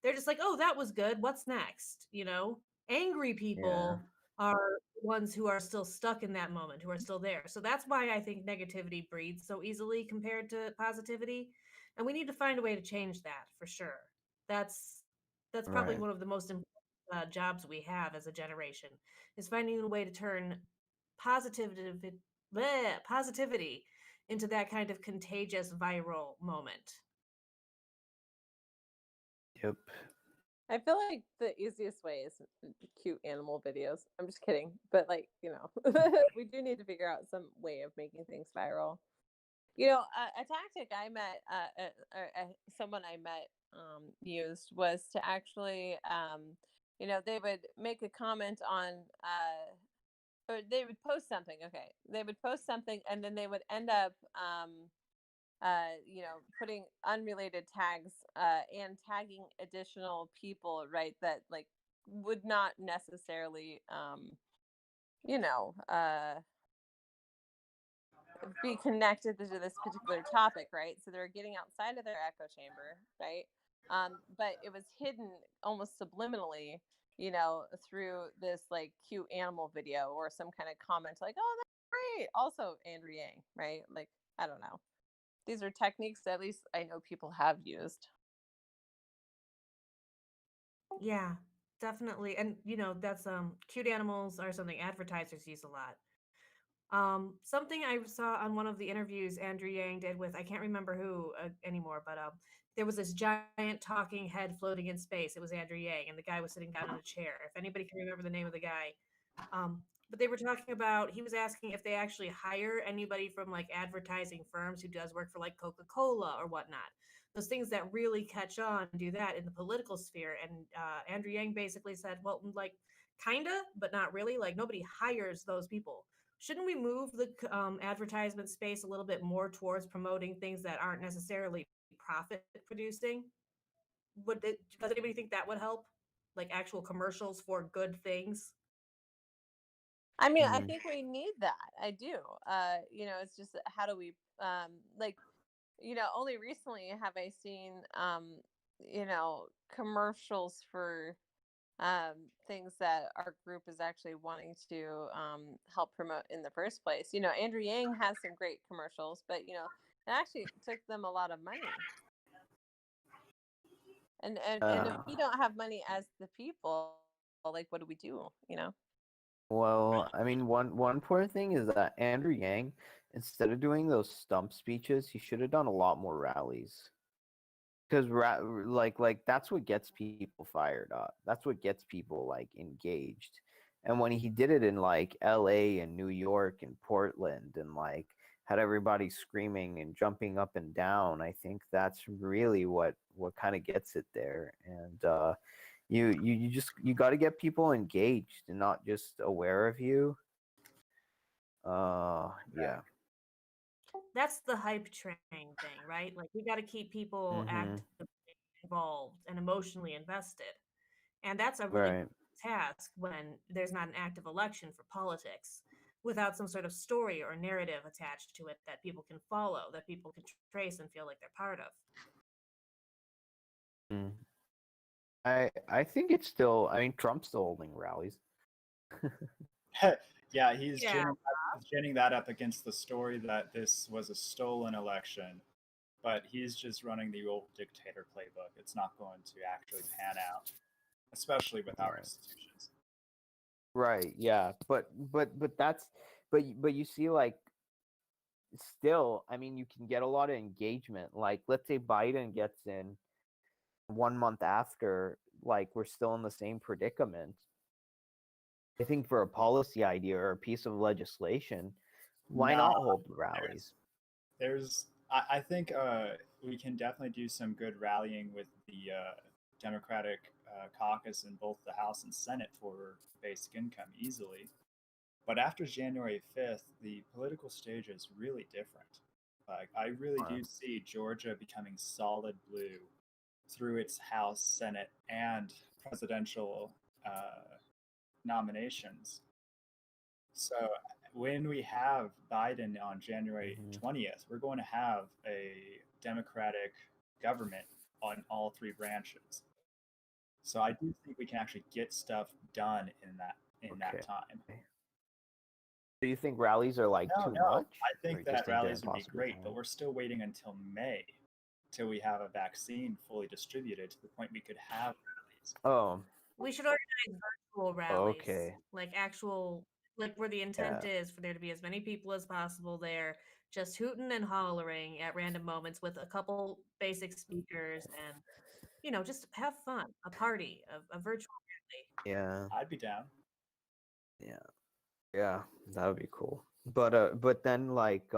They're just like, "Oh, that was good. What's next?" Angry Yeah. people are the ones who are still stuck in that moment, who are still there. So that's why I think negativity breeds so easily compared to positivity, and we need to find a way to change that for sure. That's that's probably Right. one of the most important jobs we have as a generation, is finding a way to turn positivity positivity into that kind of contagious viral moment. Yep. I feel like the easiest way is cute animal videos. I'm just kidding, but like we do need to figure out some way of making things viral. A tactic I met, someone I met used was to actually, they would make a comment on, or they would post something. Okay, they would post something, and then they would end up, putting unrelated tags and tagging additional people, right? That like would not necessarily, you know, uh, be connected to this particular topic, right? So they're getting outside of their echo chamber, right? But it was hidden almost subliminally, through this like cute animal video or some kind of comment like, "Oh, that's great." Also, Andrew Yang, right? Like, I don't know. These are techniques that at least I know people have used. Yeah, definitely. And that's cute animals are something advertisers use a lot. Something I saw on one of the interviews Andrew Yang did with, I can't remember who anymore, but there was this giant talking head floating in space. It was Andrew Yang, and the guy was sitting down in a chair. If anybody can remember the name of the guy, but they were talking about, he was asking if they actually hire anybody from like advertising firms who does work for like Coca-Cola or whatnot. Those things that really catch on do that in the political sphere. And Andrew Yang basically said, well, like kinda, but not really. Like nobody hires those people. Shouldn't we move the advertisement space a little bit more towards promoting things that aren't necessarily profit producing? Does anybody think that would help? Like actual commercials for good things? I mean, I Mm. think we need that. I do. It's just how do we like only recently have I seen commercials for things that our group is actually wanting to help promote in the first place. Andrew Yang has some great commercials, but it actually took them a lot of money. And if Uh, we don't have money as the people, like what do we do? well, I mean, one important thing is that Andrew Yang, instead of doing those stump speeches, he should have done a lot more rallies. Because like that's what gets people fired up. That's what gets people like engaged. And when he did it in like L.A. and New York and Portland and like had everybody screaming and jumping up and down, I think that's really what kind of gets it there. And you got to get people engaged and not just aware of you. Yeah. that's the hype train thing, right? Like we got to keep people Mm-hmm. actively involved and emotionally invested. And that's a really Right. task when there's not an active election for politics without some sort of story or narrative attached to it that people can follow, that people can trace and feel like they're part of. Mm. I think it's still. I mean, Trump's still holding rallies. Yeah, he's Yeah. ginning that up against the story that this was a stolen election, but he's just running the old dictator playbook. It's not going to actually pan out, especially with our Right. institutions. Right. Yeah. But that's but you see, like, still, I mean, you can get a lot of engagement. Like, let's say Biden gets in 1 month after, like, we're still in the same predicament. I think for a policy idea or a piece of legislation, why No, not hold rallies? I think we can definitely do some good rallying with the Democratic caucus in both the House and Senate for basic income easily. But after January 5th, the political stage is really different. Like, I really do see Georgia becoming solid blue through its House, Senate, and presidential nominations. So when we have Biden on January Mhm. 20th, we're going to have a Democratic government on all three branches. So I do think we can actually get stuff done in that time. Do you think rallies are like too much? I Or think you that just think they're rallies would be impossible great, to but we're still waiting until May till we have a vaccine fully distributed to the point we could have rallies. Oh, We should organize virtual rallies, okay. like actual, like where the intent is for there to be as many people as possible there, just hooting and hollering at random moments with a couple basic speakers and, just have fun, a party, a virtual rally. Yeah. I'd be down. Yeah. Yeah, that would be cool. But then, like,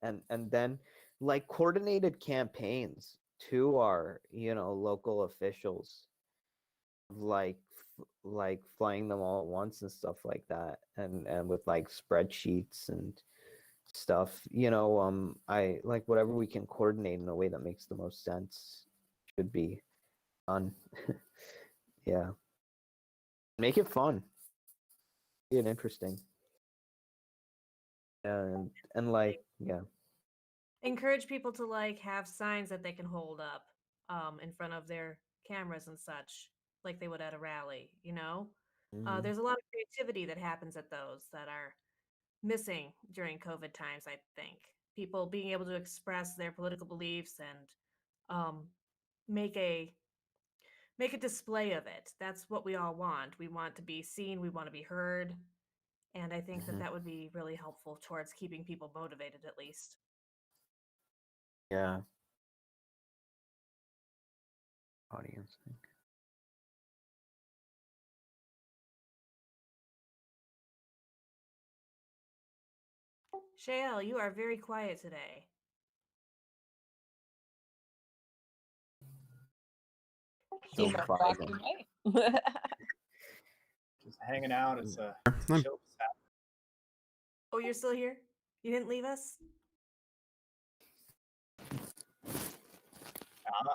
and then, like, coordinated campaigns to our, local officials, like like flying them all at once and stuff like that, and with like spreadsheets and stuff. I like whatever we can coordinate in a way that makes the most sense should be done. Yeah, make it fun, make it interesting. And like, yeah. Encourage people to like have signs that they can hold up in front of their cameras and such, like they would at a rally. Mhm. There's a lot of creativity that happens at those that are missing during COVID times, I think. People being able to express their political beliefs and um, make a display of it. That's what we all want. We want to be seen, we want to be heard, and I think that Mhm. that would be really helpful towards keeping people motivated at least. Yeah. Audience thing. Shael, you are very quiet today. He's Still walking vibing. away. Just hanging out. It's a I'm- chill. Oh, you're still here? You didn't leave us?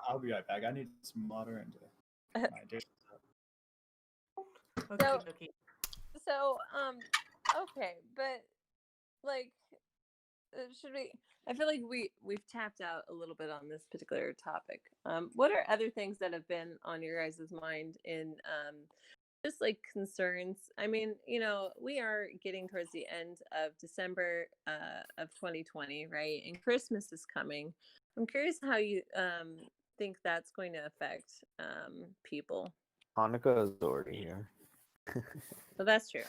I'll be right back. I need some water and my dish. Okay, So- okay. So, okay, but like, should we? I feel like we've tapped out a little bit on this particular topic. What are other things that have been on your guys' mind in just like concerns? I mean, we are getting towards the end of December of 2020, right? And Christmas is coming. I'm curious how you think that's going to affect people. Hanukkah is already here. But that's true.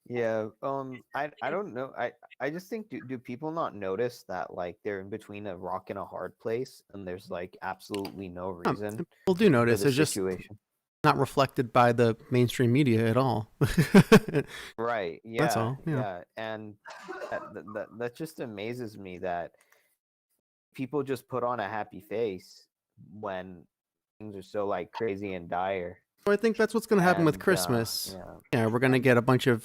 Yeah. I don't know. I just think, do people not notice that, like, they're in between a rock and a hard place, and there's like absolutely no reason People do for notice. the It's just situation? not reflected by the mainstream media at all. Right. Yeah. That's all. Yeah. Yeah. And that just amazes me that people just put on a happy face when things are so, like, crazy and dire. So I think that's what's going to happen with And, Christmas. yeah. Yeah, we're going to get a bunch of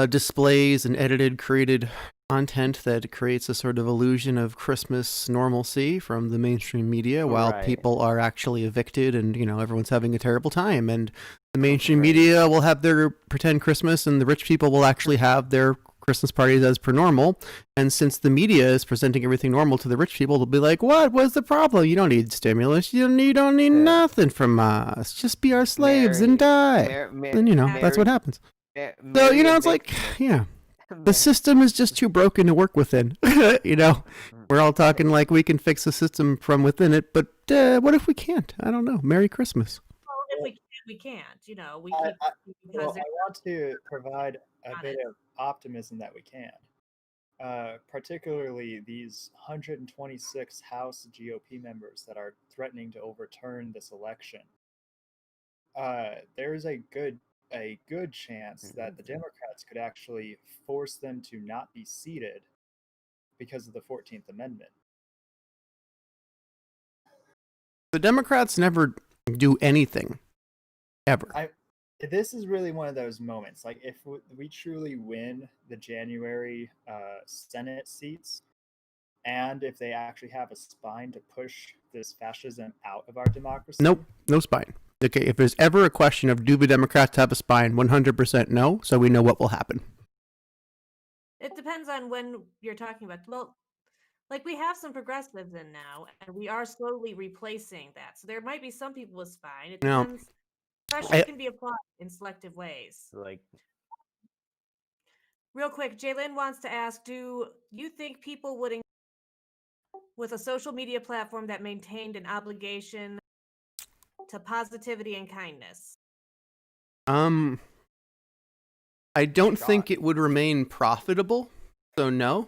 displays and edited, created content that creates a sort of illusion of Christmas normalcy from the mainstream media while Right. people are actually evicted and, everyone's having a terrible time. And the mainstream media will have their pretend Christmas and the rich people will actually have their Christmas parties as per normal. And since the media is presenting everything normal to the rich people, they'll be like, what was the problem? You don't need stimulus. You don't need nothing from us. Just be our slaves and die. And, that's what happens. So, it's like, yeah. The system is just too broken to work within. We're all talking like we can fix the system from within it, but what if we can't? I don't know. Merry Christmas. Well, if we can't. We I keep because want to provide a bit of optimism that we can. Particularly these 126 House GOP members that are threatening to overturn this election. There's a good chance that the Democrats could actually force them to not be seated because of the 14th Amendment. The Democrats never do anything, ever. This is really one of those moments. Like, if we truly win the January Senate seats, and if they actually have a spine to push this fascism out of our democracy. Nope, no spine. Okay, if there's ever a question of do the Democrats have a spine, 100% no, so we know what will happen. It depends on when you're talking about. Well, like we have some progressives in now, and we are slowly replacing that. So there might be some people with spine. It depends. Pressure can be applied in selective ways. Like, real quick, Jalen wants to ask: do you think people would with a social media platform that maintained an obligation to positivity and kindness? I don't think it would remain profitable, so no.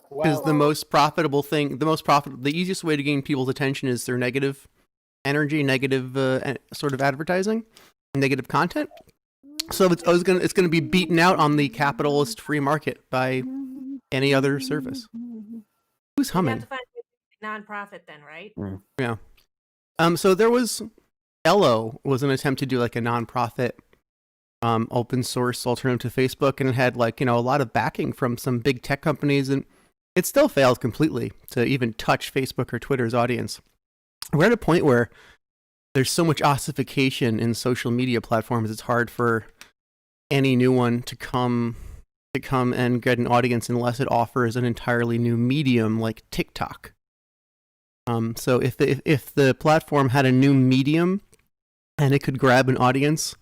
Because the most profitable thing, the easiest way to gain people's attention is through negative energy, negative sort of advertising, negative content. So it's going to be beaten out on the capitalist free market by any other service. Who's humming? You have to find a nonprofit then, right? Yeah. So there was Ello was an attempt to do like a nonprofit open source alternative to Facebook, and it had a lot of backing from some big tech companies, and it still failed completely to even touch Facebook or Twitter's audience. We're at a point where there's so much ossification in social media platforms, it's hard for any new one to come and get an audience unless it offers an entirely new medium like TikTok. So if the platform had a new medium and it could grab an audience,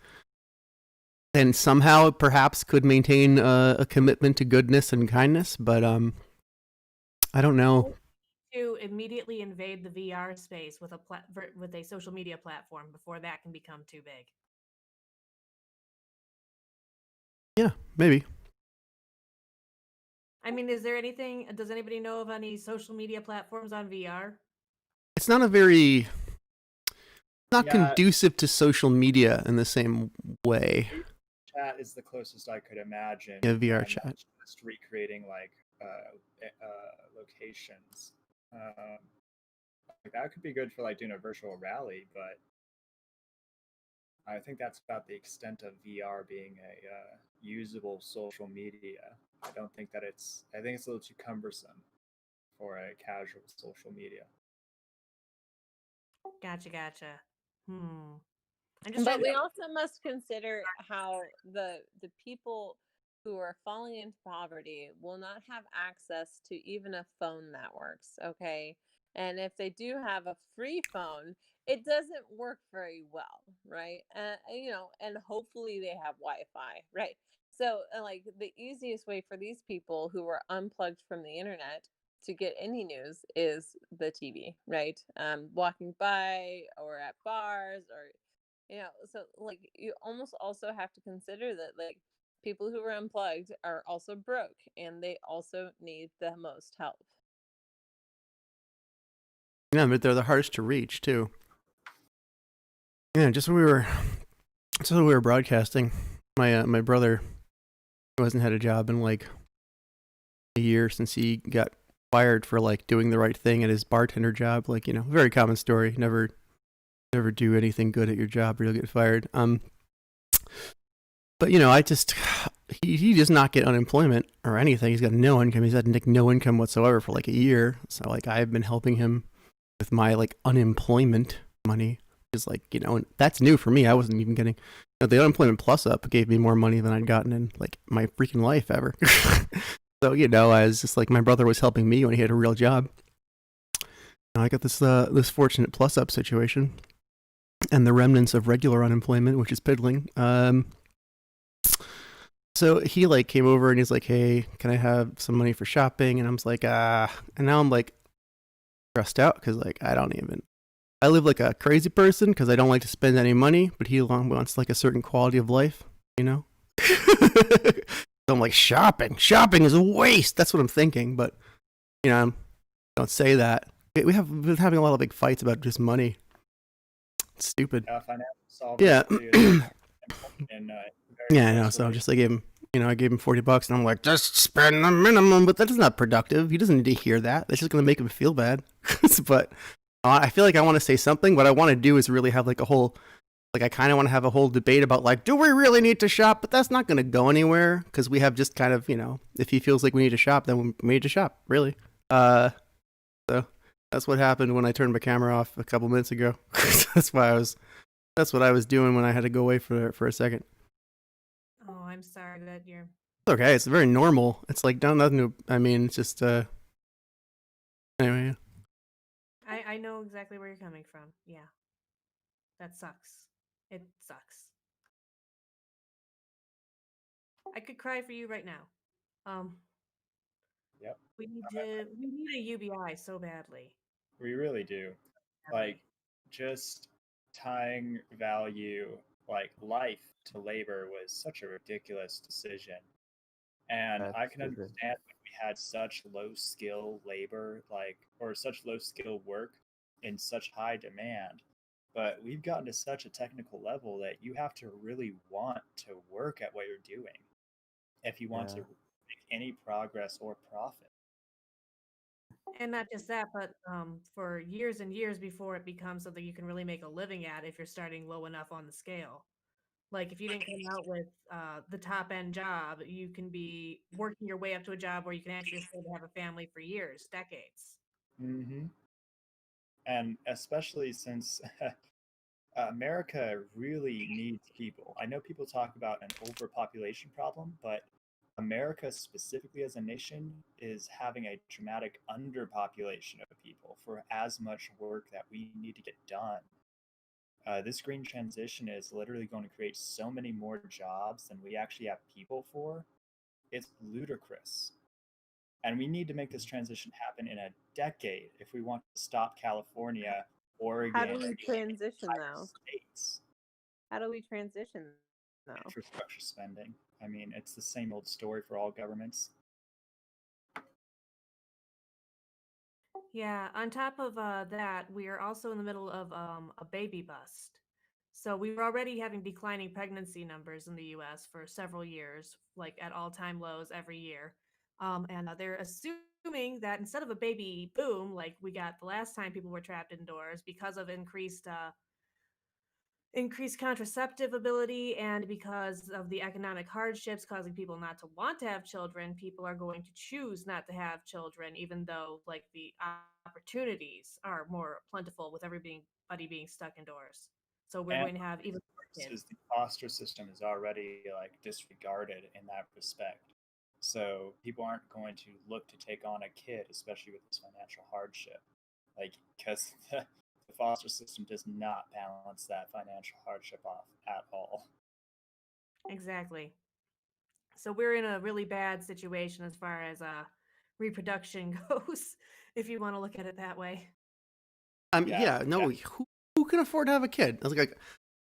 then somehow it perhaps could maintain a commitment to goodness and kindness, but I don't know. To immediately invade the VR space with a social media platform before that can become too big. Yeah, maybe. I mean, does anybody know of any social media platforms on VR? It's not conducive to social media in the same way. Chat is the closest I could imagine. Yeah, VR chat. Just recreating locations. That could be good for doing a virtual rally, but I think that's about the extent of VR being a usable social media. I think it's a little too cumbersome for a casual social media. Gotcha. But we also must consider how the people who are falling into poverty will not have access to even a phone that works, okay? And if they do have a free phone, it doesn't work very well, right? And hopefully they have Wi-Fi, right? So the easiest way for these people who are unplugged from the internet to get any news is the TV, right? Walking by or at bars or so you almost also have to consider that people who are unplugged are also broke and they also need the most help. Yeah, but they're the hardest to reach too. Yeah, just when we were broadcasting, my brother, who hasn't had a job in a year since he got fired for doing the right thing at his bartender job, very common story. Never do anything good at your job or you'll get fired. But I just he does not get unemployment or anything. He's got no income. He's had no income whatsoever for like a year. So like I've been helping him with my like unemployment money. Is like and that's new for me. I wasn't even getting the unemployment plus up gave me more money than I'd gotten in like my freaking life ever. So I was just like my brother was helping me when he had a real job. And I got this fortunate plus up situation, and the remnants of regular unemployment, which is piddling. So he like came over and he's like, "Hey, can I have some money for shopping?" And I was like, and now I'm like stressed out because like I live like a crazy person because I don't like to spend any money, but he wants like a certain quality of life, So I'm like, shopping is a waste. That's what I'm thinking, but don't say that. We have been having a lot of big fights about just money. It's stupid. Yeah. Yeah, I know. So I gave him, I gave him $40, and I'm like, just spend the minimum, but that is not productive. He doesn't need to hear that. That's just gonna make him feel bad. But I feel like I want to say something. What I want to do is really have like a whole, like I kind of want to have a whole debate about like, do we really need to shop? But that's not gonna go anywhere because we have just kind of, if he feels like we need to shop, then we need to shop. Really. So that's what happened when I turned my camera off a couple minutes ago. That's what I was doing when I had to go away for a second. Oh, I'm sorry that you're... It's okay. It's very normal. It's like nothing. It's just anyway. I know exactly where you're coming from. Yeah, that sucks. It sucks. I could cry for you right now. Yep. We need a UBI so badly. We really do. Like, just tying value, like life, to labor was such a ridiculous decision. And That's I can stupid. understand when we had such low skill labor, or such low skill work in such high demand. But we've gotten to such a technical level that you have to really want to work at what you're doing if you want to make any progress or profit. And not just that, but for years and years before it becomes something you can really make a living at if you're starting low enough on the scale. Like if you didn't come out with the top end job, you can be working your way up to a job where you can actually afford to have a family for years, decades. Mm-hmm. And especially since America really needs people. I know people talk about an overpopulation problem, but America specifically as a nation is having a dramatic underpopulation of people for as much work that we need to get done. This green transition is literally going to create so many more jobs than we actually have people for. It's ludicrous. And we need to make this transition happen in a decade if we want to stop California, Oregon, How do we transition though? states. How do we transition though? Infrastructure spending. It's the same old story for all governments. Yeah, on top of that, we are also in the middle of a baby bust. So we were already having declining pregnancy numbers in the US for several years, like at all-time lows every year. And they're assuming that instead of a baby boom, like we got the last time people were trapped indoors because of increased contraceptive ability and because of the economic hardships causing people not to want to have children, people are going to choose not to have children, even though like the opportunities are more plentiful with everybody being stuck indoors. So we're And going to have even more kids. the foster system is already disregarded in that respect. So people aren't going to look to take on a kid, especially with this financial hardship. Because the foster system does not balance that financial hardship off at all. Exactly. So we're in a really bad situation as far as reproduction goes, if you want to look at it that way. Who can afford to have a kid? I was like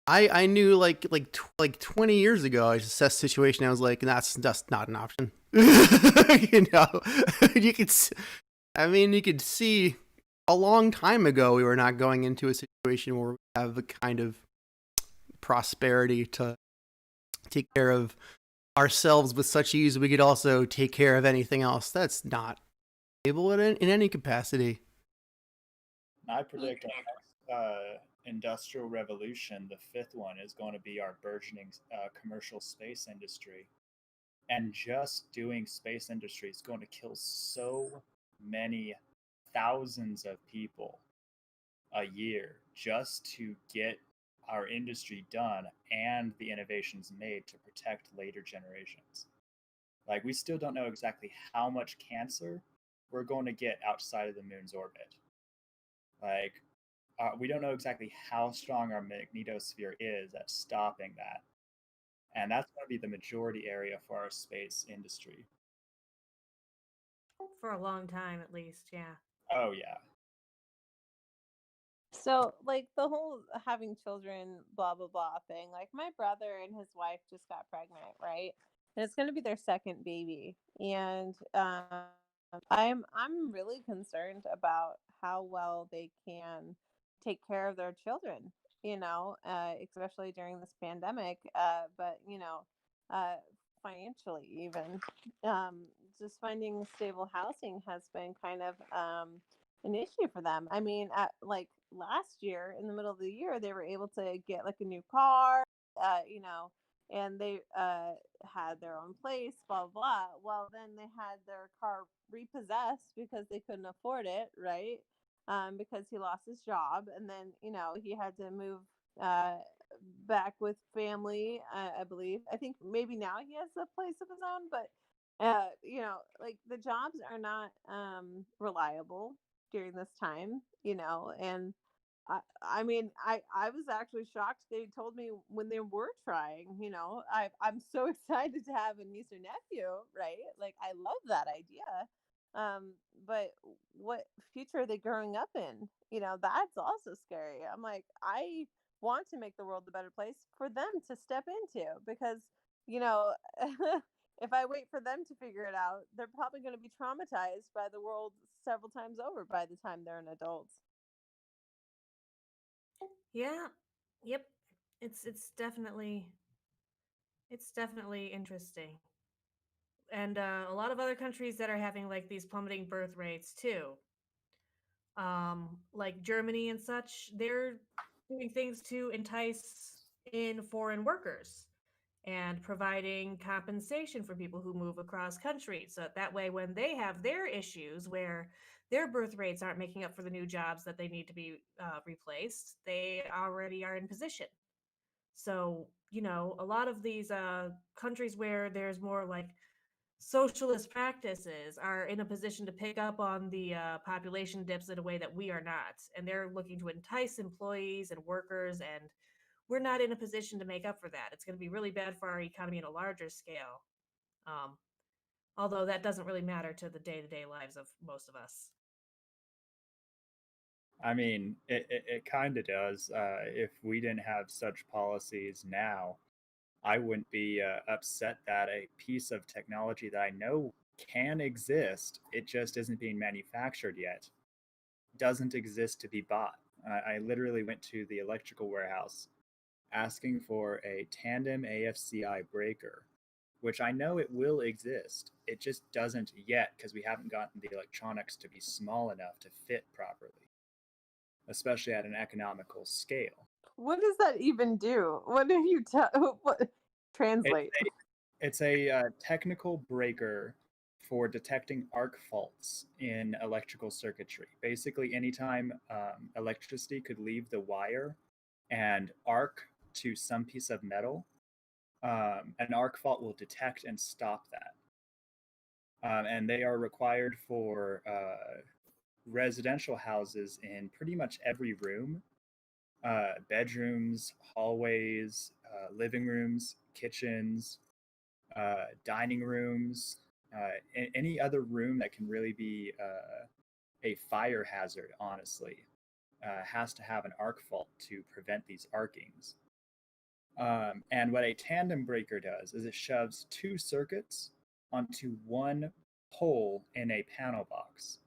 I knew like 20 years ago, I assessed the situation. I was like, that's just not an option. You could see a long time ago we were not going into a situation where we have the kind of prosperity to take care of ourselves with such ease. We could also take care of anything else. That's not able in any capacity. I predict industrial revolution, the fifth one, is going to be our burgeoning commercial space industry. And just doing space industry is going to kill so many thousands of people a year just to get our industry done and the innovations made to protect later generations. Like, we still don't know exactly how much cancer we're going to get outside of the moon's orbit. Like, we don't know exactly how strong our magnetosphere is at stopping that. And that's going to be the majority area for our space industry. For a long time, at least, yeah. Oh, yeah. So, like the whole having children, blah blah blah thing. Like my brother and his wife just got pregnant, right? And it's going to be their second baby, and I'm really concerned about how well they can take care of their children. Especially during this pandemic. But uh, financially, even just finding stable housing has been kind of an issue for them. I mean, like last year, in the middle of the year, they were able to get like a new car, and they had their own place, blah, blah. Well, then they had their car repossessed because they couldn't afford it, right? Because he lost his job, and then he had to move uh, back with family. I believe. I think maybe now he has a place of his own, but like the jobs are not reliable during this time, and I mean, I was actually shocked. They told me when they were trying, I'm so excited to have a niece or nephew, right? Like, I love that idea. But what future are they growing up in? That's also scary. I'm like, I want to make the world a better place for them to step into because, you know, if I wait for them to figure it out, they're probably going to be traumatized by the world several times over by the time they're an adult. Yeah. Yep. It's definitely interesting. And a lot of other countries that are having like these plummeting birth rates too. Like Germany and such, they're doing things to entice in foreign workers and providing compensation for people who move across countries. So that way, when they have their issues where their birth rates aren't making up for the new jobs that they need to be replaced, they already are in position. So, a lot of these countries where there's more like socialist practices are in a position to pick up on the population dips in a way that we are not. And they're looking to entice employees and workers, and we're not in a position to make up for that. It's going to be really bad for our economy on a larger scale. Um, Although that doesn't really matter to the day to day lives of most of us. I mean, it kind of does. If we didn't have such policies now, I wouldn't be upset that a piece of technology that I know can exist, it just isn't being manufactured yet, doesn't exist to be bought. I literally went to the electrical warehouse asking for a tandem AFCI breaker, which I know it will exist. It just doesn't yet because we haven't gotten the electronics to be small enough to fit properly, especially at an economical scale. What does that even do? What do you what translate? It's a technical breaker for detecting arc faults in electrical circuitry. Basically, anytime electricity could leave the wire and arc to some piece of metal, an arc fault will detect and stop that. And they are required for residential houses in pretty much every room, bedrooms, hallways, living rooms, kitchens, dining rooms, any other room that can really be a fire hazard, honestly, has to have an arc fault to prevent these arcings. And what a tandem breaker does is it shoves two circuits onto one pole in a panel box.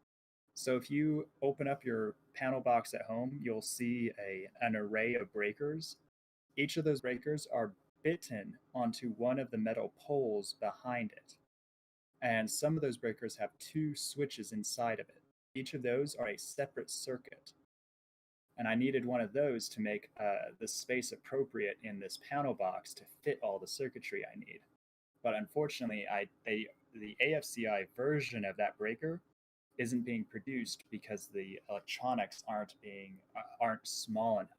So if you open up your panel box at home, you'll see an array of breakers. Each of those breakers are bitten onto one of the metal poles behind it. And some of those breakers have two switches inside of it. Each of those are a separate circuit. and I needed one of those to make the space appropriate in this panel box to fit all the circuitry I need. But unfortunately, the AFCI version of that breaker isn't being produced because the electronics aren't small enough.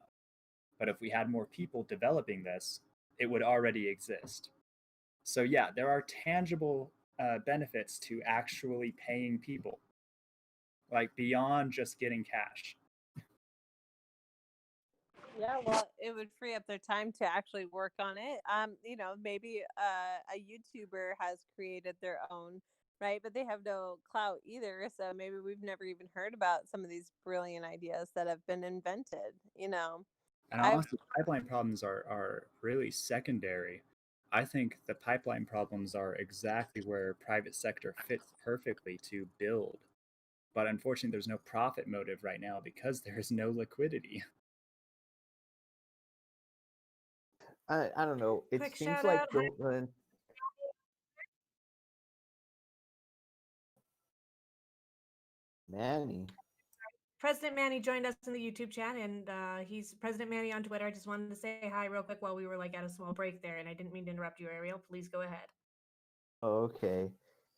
But if we had more people developing this, it would already exist. So yeah, there are tangible benefits to actually paying people, like beyond just getting cash. Yeah, well, it would free up their time to actually work on it. Maybe a YouTuber has created their own, right? But they have no clout either. So maybe we've never even heard about some of these brilliant ideas that have been invented. And I honestly, pipeline problems are really secondary. I think the pipeline problems are exactly where private sector fits perfectly to build. But unfortunately, there's no profit motive right now because there is no liquidity. I don't know. It Quick seems shout like out. Manny. President Manny joined us in the YouTube chat, and he's President Manny on Twitter. I just wanted to say hi real quick while we were like at a small break there, and I didn't mean to interrupt you, Ariel. Please go ahead. Okay.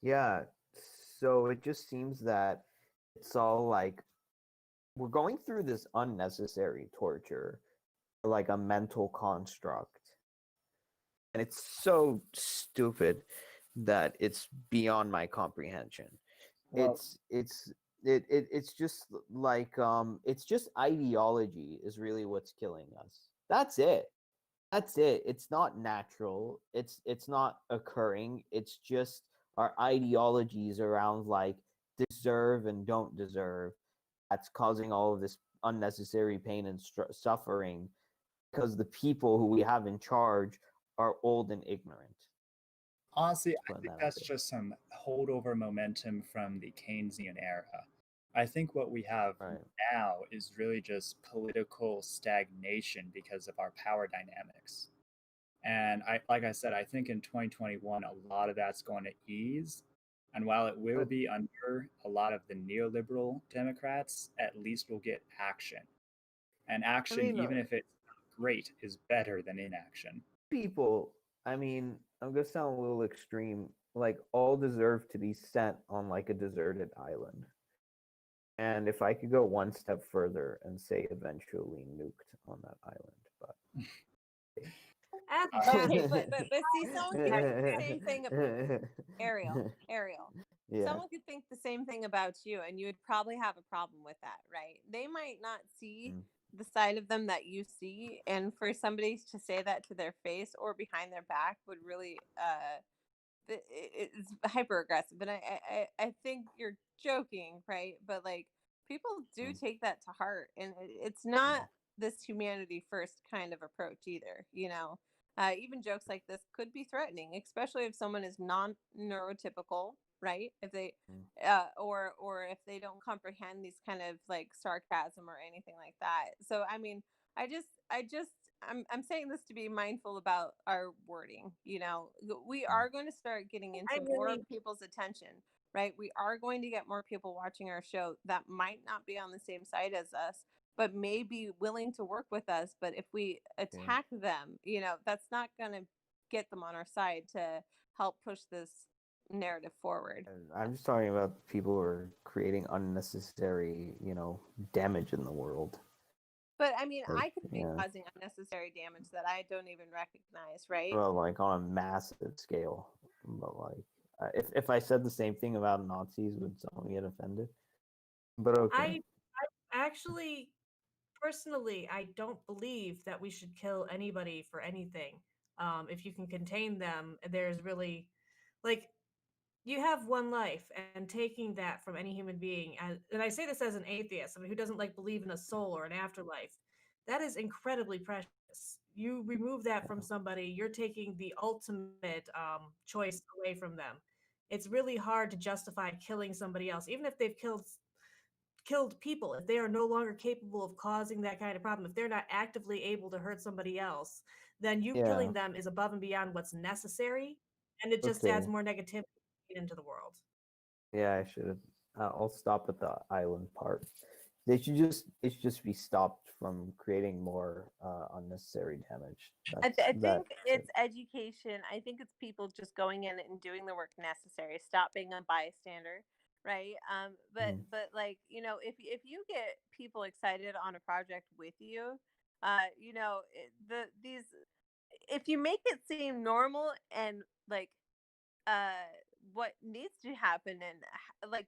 Yeah. So it just seems that it's all like we're going through this unnecessary torture, like a mental construct. And it's so stupid that it's beyond my comprehension. Well, It's just like it's just ideology is really what's killing us. That's it. That's it. It's not natural. It's not occurring. It's just our ideologies around like deserve and don't deserve that's causing all of this unnecessary pain and suffering because the people who we have in charge are old and ignorant. honestly, I Putting think that out that's there. just some holdover momentum from the Keynesian era. I think what we have Right. now is really just political stagnation because of our power dynamics. And like I said, I think in 2021, a lot of that's going to ease. And while it will But be under a lot of the neoliberal Democrats, at least we'll get action. And I action, mean, even if it's not great, is better than inaction. people. I mean, I'm gonna sound a little extreme. Like all deserve to be sent on like a deserted island. And if I could go one step further and say eventually nuked on that island, but okay, but see, someone could think the same thing. Ariel. Yeah. Someone could think the same thing about you, and you would probably have a problem with that, right? They might not see the side of them that you see, and for somebody to say that to their face or behind their back would really it's hyper aggressive. And I think you're joking, right? But like people do take that to heart, and it's not this humanity first kind of approach either. Even jokes like this could be threatening, especially if someone is non-neurotypical, right? If they or if they don't comprehend these kind of like sarcasm or anything like that. So I mean, I'm saying this to be mindful about our wording. We are going to start getting into more people's attention, right? We are going to get more people watching our show that might not be on the same side as us, but may be willing to work with us. But if we attack them, that's not going to get them on our side to help push this narrative forward. I'm just talking about people who are creating unnecessary, damage in the world. But I mean, Like, I could be causing unnecessary damage that I don't even recognize, right? Well, like on a massive scale. But like, if I said the same thing about Nazis, would someone get offended? But okay. I actually, personally, I don't believe that we should kill anybody for anything. If you can contain them, there's really, like, you have one life, and taking that from any human being, and I say this as an atheist, somebody who doesn't like believe in a soul or an afterlife, that is incredibly precious. You remove that from somebody, you're taking the ultimate choice away from them. It's really hard to justify killing somebody else, even if they've killed people. If they are no longer capable of causing that kind of problem, if they're not actively able to hurt somebody else, then you killing them is above and beyond what's necessary, and it just adds more negativity into the world. Yeah, I should. I'll stop at the island part. They should just be stopped from creating more unnecessary damage. I think it's education. I think it's people just going in and doing the work necessary. Stop being a bystander, right? But like, you know, if you get people excited on a project with you, you know, these if you make it seem normal and like uh what needs to happen and like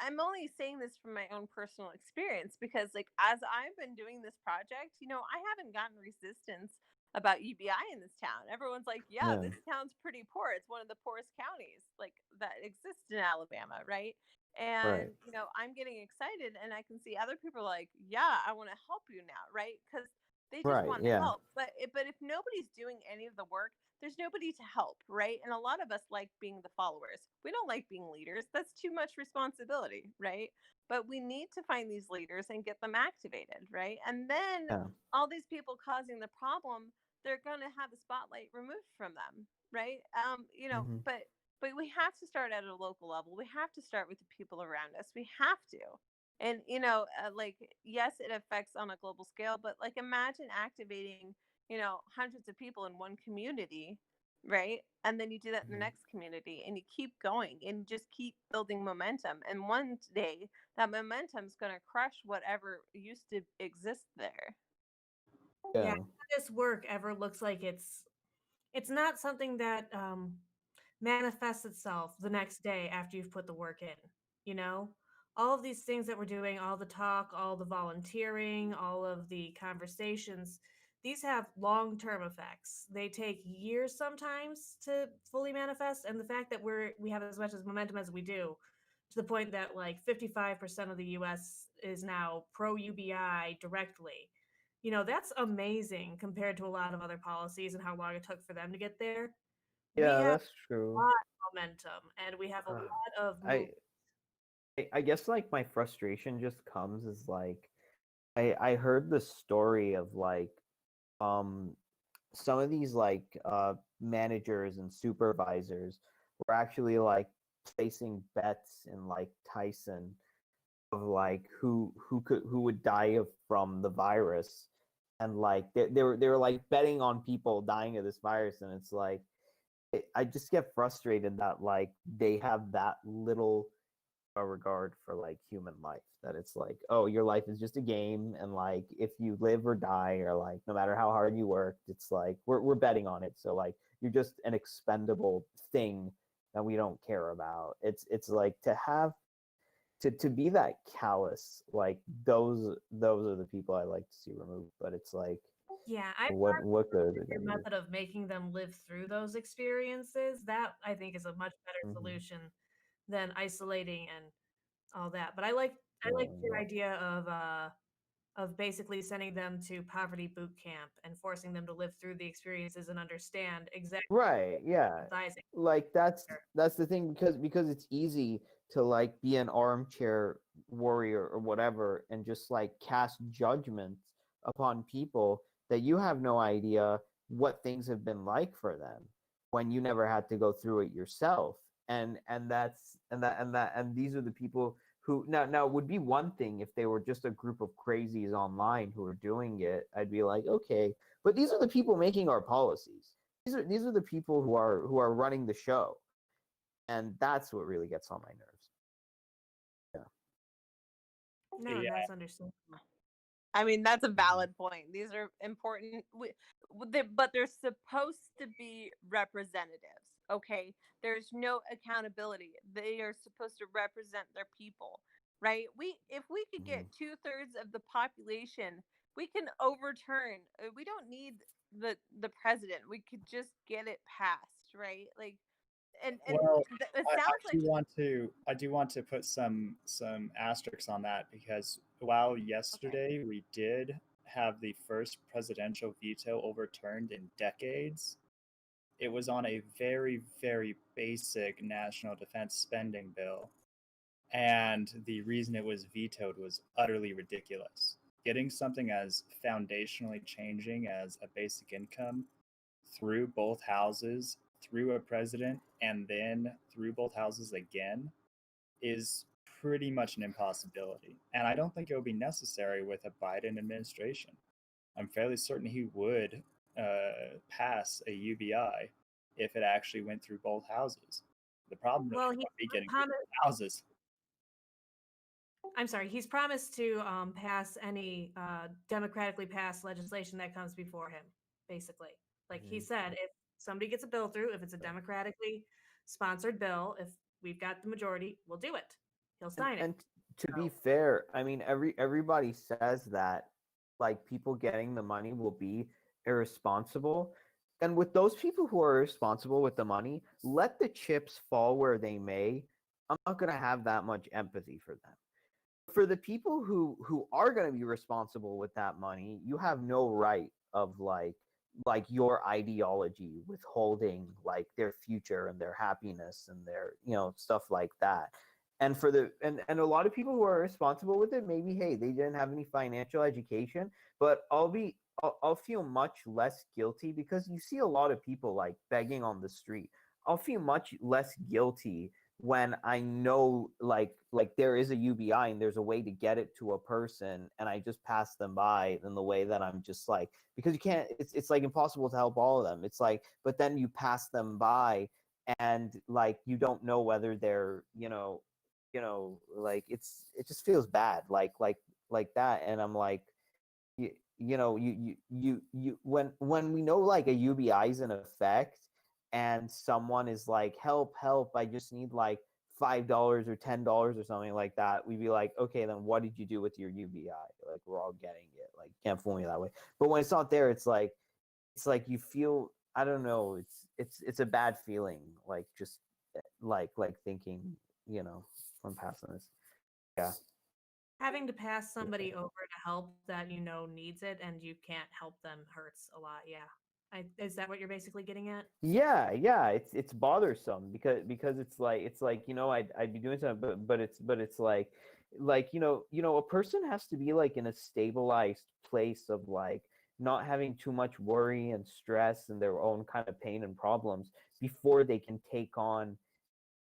I'm only saying this from my own personal experience because, like, as I've been doing this project, you know, I haven't gotten resistance about UBI in this town. Everyone's like, yeah, Yeah. this town's pretty poor. It's one of the poorest counties like that exists in Alabama, right? Right. And, you know, I'm getting excited and I can see other people like, yeah, I want to help you now, right? Because they just Right. want to Yeah. help. But if nobody's doing any of the work, there's nobody to help, right? And a lot of us like being the followers. We don't like being leaders. That's too much responsibility, right? But we need to find these leaders and get them activated, right? And then Yeah. all these people causing the problem, they're going to have the spotlight removed from them, right? You know, Mhm. but we have to start at a local level. We have to start with the people around us. We have to. And you know, like yes, it affects on a global scale, but like imagine activating, you know, hundreds of people in one community, right? And then you do that in the Mhm. next community and you keep going and just keep building momentum. And one day that momentum is going to crush whatever used to exist there. Yeah, Yeah. none of this work ever looks like it's not something that manifests itself the next day after you've put the work in, you know? All of these things that we're doing, all the talk, all the volunteering, all of the conversations, these have long-term effects. They take years sometimes to fully manifest, and the fact that we have as much as momentum as we do, to the point that like 55% of the US is now pro UBI directly. You know, that's amazing compared to a lot of other policies and how long it took for them to get there. We Yeah, have that's true. lot of momentum and we have a Uh, lot of I I guess like my frustration just comes is like I heard the story of like um some of these like managers and supervisors were actually like placing bets in like Tyson of like who would die from the virus, and like they were like betting on people dying of this virus, and it's like I just get frustrated that like they have that little a regard for like human life, that it's like, oh, your life is just a game, and like if you live or die, or like no matter how hard you worked, it's like we're betting on it, so like you're just an expendable thing that we don't care about. It's like to have to be that callous, like those are the people I like to see removed, but it's like yeah, I what good are they your gonna do? method of making them live through those experiences, that I think is a much better Mhm. solution than isolating and all that. But I like your Yeah. idea of basically sending them to poverty boot camp and forcing them to live through the experiences and understand exactly Right, yeah. empathizing. Like that's the thing, because it's easy to like be an armchair warrior or whatever and just like cast judgment upon people that you have no idea what things have been like for them when you never had to go through it yourself. And that's and these are the people who now it would be one thing if they were just a group of crazies online who are doing it. I'd be like, okay, but these are the people making our policies. These are the people who are running the show, and that's what really gets on my nerves. No, and that's understandable. I mean, that's a valid point. These are important, but they're supposed to be representatives. Okay, there's no accountability. They are supposed to represent their people, right? If we could Mhm. get 2/3 of the population, we can overturn. We don't need the president. We could just get it passed, right? Like, and Well, it I sounds like do want to put some asterisks on that, because while okay. yesterday we did have the first presidential veto overturned in decades, it was on a very basic national defense spending bill, and the reason it was vetoed was utterly ridiculous. Getting something as foundationally changing as a basic income through both houses, through a president, and then through both houses again is pretty much an impossibility. And I don't think it would be necessary with a Biden administration. I'm fairly certain he would pass a UBI if it actually went through both houses. The problem Well, would he be getting through promised. both houses. I'm sorry. He's promised to pass any democratically passed legislation that comes before him. Basically, like he said, if somebody gets a bill through, if it's a democratically sponsored bill, if we've got the majority, we'll do it. He'll sign it. And to be fair, I mean, everybody says that, like, people getting the money will be irresponsible. And with those people who are responsible with the money, let the chips fall where they may. I'm not going to have that much empathy for them. For the people who are going to be responsible with that money, you have no right of like your ideology withholding like their future and their happiness and their, you know, stuff like that. And for the and a lot of people who are responsible with it, maybe, hey, they didn't have any financial education, but I'll feel much less guilty because you see a lot of people like begging on the street. I'll feel much less guilty when I know like there is a UBI and there's a way to get it to a person and I just pass them by in the way that I'm just like, because you can't, it's like impossible to help all of them. It's like, but then you pass them by and like you don't know whether they're, like it just feels bad like that. And I'm like, when we know like a UBI is in effect and someone is like, help, I just need like $5 or $10 or something like that, we'd be like, okay, then what did you do with your UBI? Like, we're all getting it. Like, can't fool me that way. But when it's not there, it's like you feel, I don't know, it's a bad feeling, like just like thinking, from passing this. Yeah. Having to pass somebody over to help that you know needs it and you can't help them hurts a lot. Yeah. Is that what you're basically getting at? Yeah, it's bothersome because it's like I'd be doing something, but it's like a person has to be like in a stabilized place of like not having too much worry and stress and their own kind of pain and problems before they can take on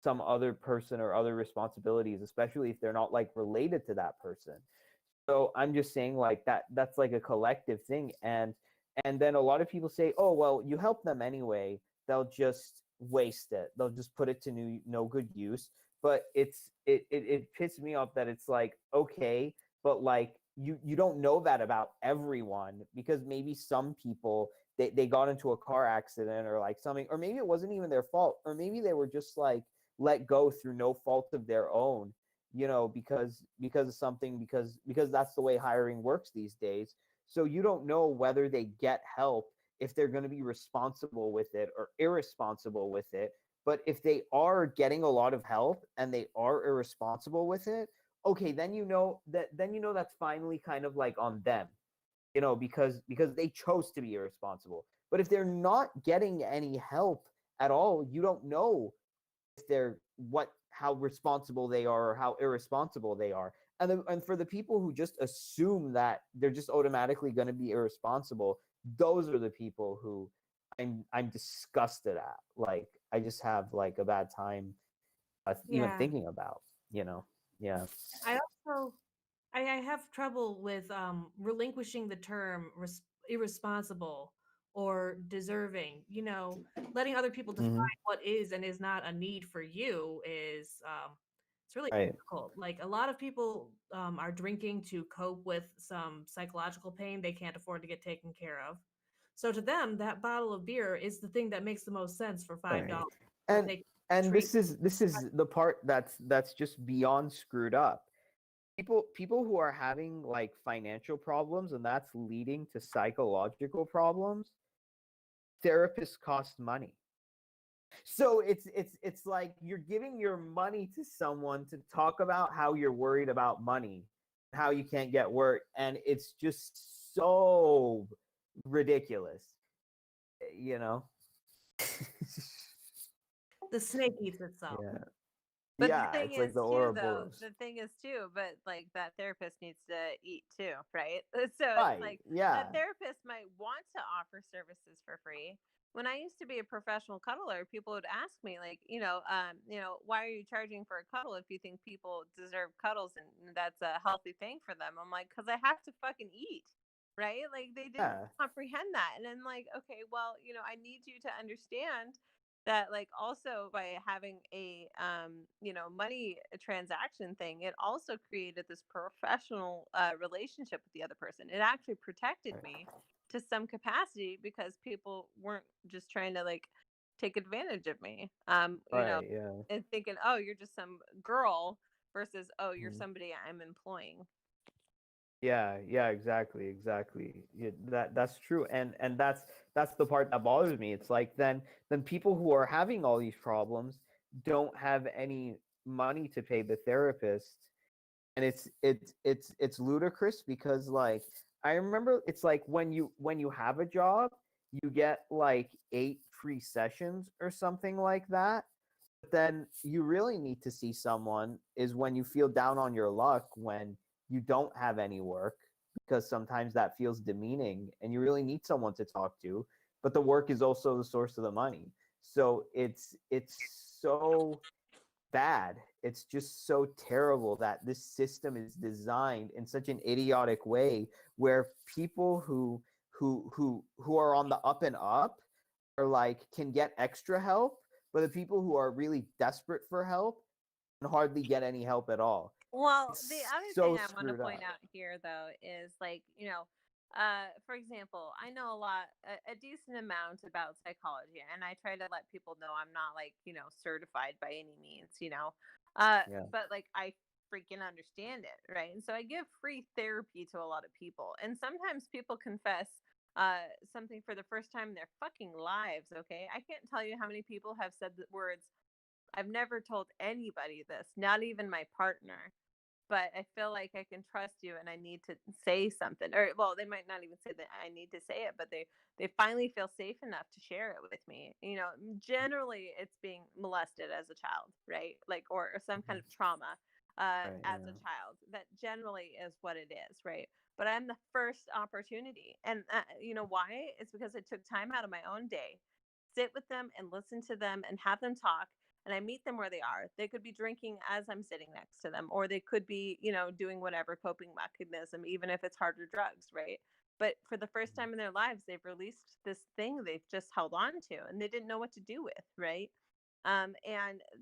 some other person or other responsibilities, especially if they're not like related to that person. So I'm just saying like that's like a collective thing. And then a lot of people say, oh, well, you help them anyway, they'll just waste it, they'll just put it to no good use. But it pisses me off that it's like, okay, but like you don't know that about everyone, because maybe some people they got into a car accident or like something, or maybe it wasn't even their fault, or maybe they were just like let go through no fault of their own, because of something, because that's the way hiring works these days. So you don't know whether they get help, if they're going to be responsible with it or irresponsible with it. But if they are getting a lot of help and they are irresponsible with it, okay, then that's finally kind of like on them, because they chose to be irresponsible. But if they're not getting any help at all, you don't know if they're how responsible they are or how irresponsible they are. And for the people who just assume that they're just automatically going to be irresponsible, those are the people who I'm disgusted at. Like, I just have like a bad time even thinking about, yeah. I have trouble with relinquishing the term irresponsible or deserving. Letting other people define what is and is not a need for you is it's really Right. difficult. Like, a lot of people are drinking to cope with some psychological pain they can't afford to get taken care of. So to them, that bottle of beer is the thing that makes the most sense for $5. Right. And this is the part that's just beyond screwed up. People who are having like financial problems and that's leading to psychological problems, therapists cost money. So it's like you're giving your money to someone to talk about how you're worried about money, how you can't get work, and it's just so ridiculous, The snake eats itself. Yeah. But Yeah, the thing it's like is the too, though. Ouroboros. The thing is too, but like that therapist needs to eat too, right? So Right. it's like Yeah. that therapist might want to offer services for free, when I used to be a professional cuddler, people would ask me like, why are you charging for a cuddle if you think people deserve cuddles and that's a healthy thing for them? I'm like, because I have to fucking eat, right? Like they didn't Yeah. comprehend that. And then like, okay, well, I need you to understand that like also by having a money transaction thing, it also created this professional relationship with the other person. It actually protected Right. me to some capacity because people weren't just trying to like take advantage of me, Right. Yeah. and thinking, oh, you're just some girl versus, oh, you're Mhm. somebody I'm employing. Yeah, yeah, exactly. Yeah, that's true, and that's the part that bothers me. It's like then people who are having all these problems don't have any money to pay the therapist, and it's ludicrous because like I remember it's like when you have a job, you get like 8 free sessions or something like that. But then you really need to see someone is when you feel down on your luck when you don't have any work because sometimes that feels demeaning and you really need someone to talk to, but the work is also the source of the money. So it's so bad. It's just so terrible that this system is designed in such an idiotic way where people who are on the up and up are like can get extra help, but the people who are really desperate for help can hardly get any help at all. Well, the It's other thing so I want to screwed point up. out here, though, is like, for example, I know a decent amount about psychology, and I try to let people know I'm not like, certified by any means. Yeah. But like I freaking understand it, right? And so I give free therapy to a lot of people, and sometimes people confess something for the first time in their fucking lives. Okay, I can't tell you how many people have said the words, I've never told anybody this, not even my partner, but I feel like I can trust you and I need to say something. Or well, they might not even say that I need to say it, but they finally feel safe enough to share it with me. Generally it's being molested as a child, right? Like or some kind Mhm. of trauma Right. as Yeah. a child. That generally is what it is, right? But I'm the first opportunity. And you know why? It's because I took time out of my own day, sit with them and listen to them and have them talk, and I meet them where they are. They could be drinking as I'm sitting next to them, or they could be, doing whatever coping mechanism, even if it's harder drugs, right? But for the first time in their lives, they've released this thing they've just held on to and they didn't know what to do with, right? And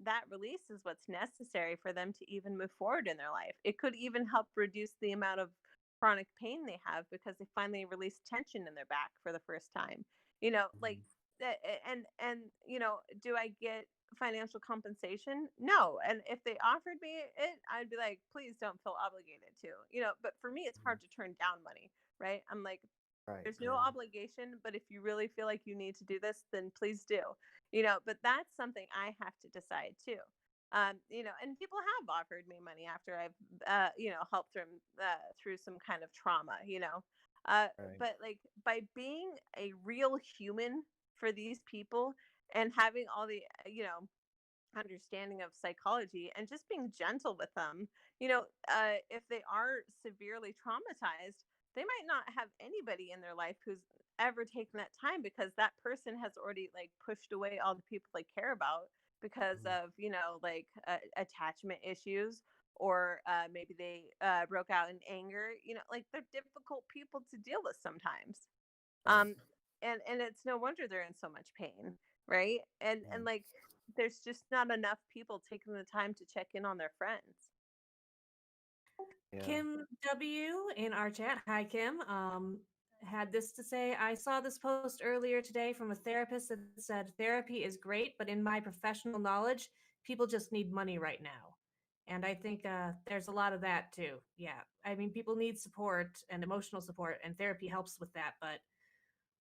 that release is what's necessary for them to even move forward in their life. It could even help reduce the amount of chronic pain they have because they finally released tension in their back for the first time. Like that, do I get financial compensation? No. And if they offered me it, I'd be like, please don't feel obligated to. But for me it's hard to turn down money, right? I'm like, Right. there's no Yeah. obligation, but if you really feel like you need to do this, then please do. But that's something I have to decide too. And people have offered me money after I've helped them through some kind of trauma, uh Right. but like by being a real human for these people and having all the understanding of psychology and just being gentle with them. If they are severely traumatized, they might not have anybody in their life who's ever taken that time because that person has already like pushed away all the people they care about because Mhm. of like attachment issues, or maybe they broke out in anger. Like they're difficult people to deal with sometimes. Right. um and it's no wonder they're in so much pain, right? And Yeah. like there's just not enough people taking the time to check in on their friends. Yeah. Kim W in our chat, hi Kim, had this to say. I saw this post earlier today from a therapist that said therapy is great, but in my professional knowledge, people just need money right now. And I think there's a lot of that too. Yeah. I mean, people need support and emotional support, and therapy helps with that. But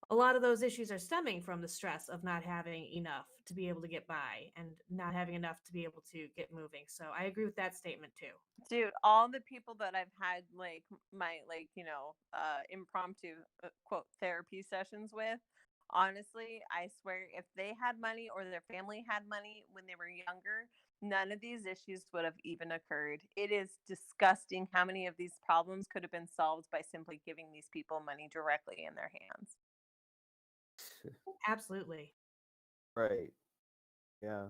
a lot of those issues are stemming from the stress of not having enough to be able to get by and not having enough to be able to get moving. So I agree with that statement too. Dude, all the people that I've had like my like impromptu quote therapy sessions with, honestly, I swear if they had money or their family had money when they were younger, none of these issues would have even occurred. It is disgusting how many of these problems could have been solved by simply giving these people money directly in their hands. Absolutely. Right. Yeah.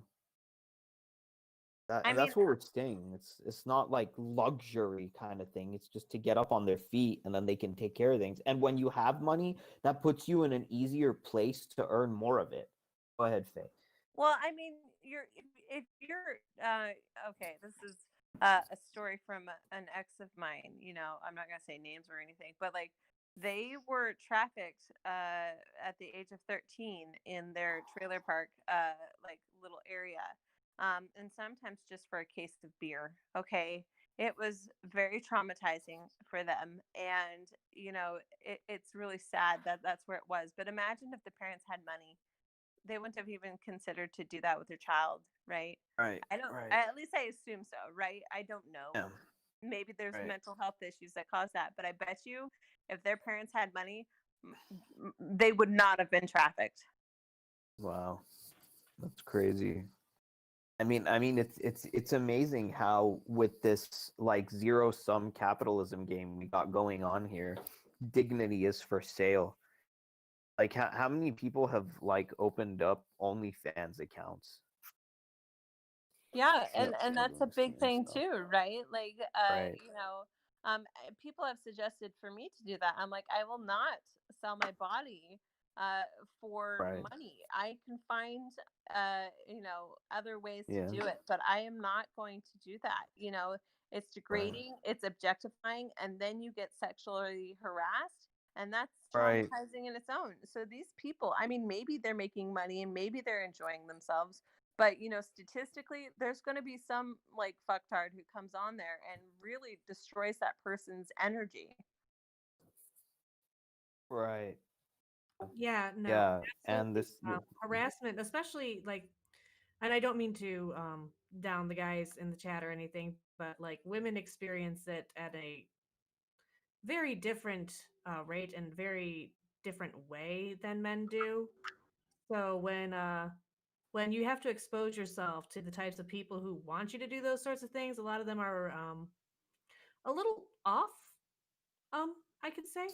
I And mean, that's what we're saying. It's not like luxury kind of thing. It's just to get up on their feet and then they can take care of things. And when you have money, that puts you in an easier place to earn more of it. Go ahead, Faye. well, I mean, if you're okay, this is a story from an ex of mine. You know, I'm not gonna say names or anything, but like they were trafficked at the age of 13 in their trailer park, like little area, and sometimes just for a case of beer. Okay, it was very traumatizing for them, and you know, it's really sad that that's where it was. But imagine if the parents had money, they wouldn't have even considered to do that with their child, right? Right. I don't, Right. at least I assume so, right? I don't know. Yeah. Maybe there's Right. mental health issues that cause that, but I bet you if their parents had money, they would not have been trafficked. Wow. That's crazy. I mean, it's amazing how with this like zero sum capitalism game we got going on here, dignity is for sale. Like how many people have like opened up OnlyFans accounts? Yeah, Yep. and that's a big thing So, too, right? Like, right. you know, people have suggested for me to do that. I'm like, I will not sell my body for Right. money. I can find you know, other ways to Yeah. do it, but I am not going to do that. You know, it's Right. degrading, it's objectifying, and then you get sexually harassed, and that's Right. traumatizing in its own. So these people, I mean, maybe they're making money and maybe they're enjoying themselves, but you know, statistically, there's going to be some like fucktard who comes on there and really destroys that person's energy. Right. Yeah, no, Yeah. And absolutely. this. Harassment, especially like, and I don't mean to down the guys in the chat or anything, but like women experience it at a very different rate and very different way than men do. So when you have to expose yourself to the types of people who want you to do those sorts of things, a lot of them are a little off. I could say.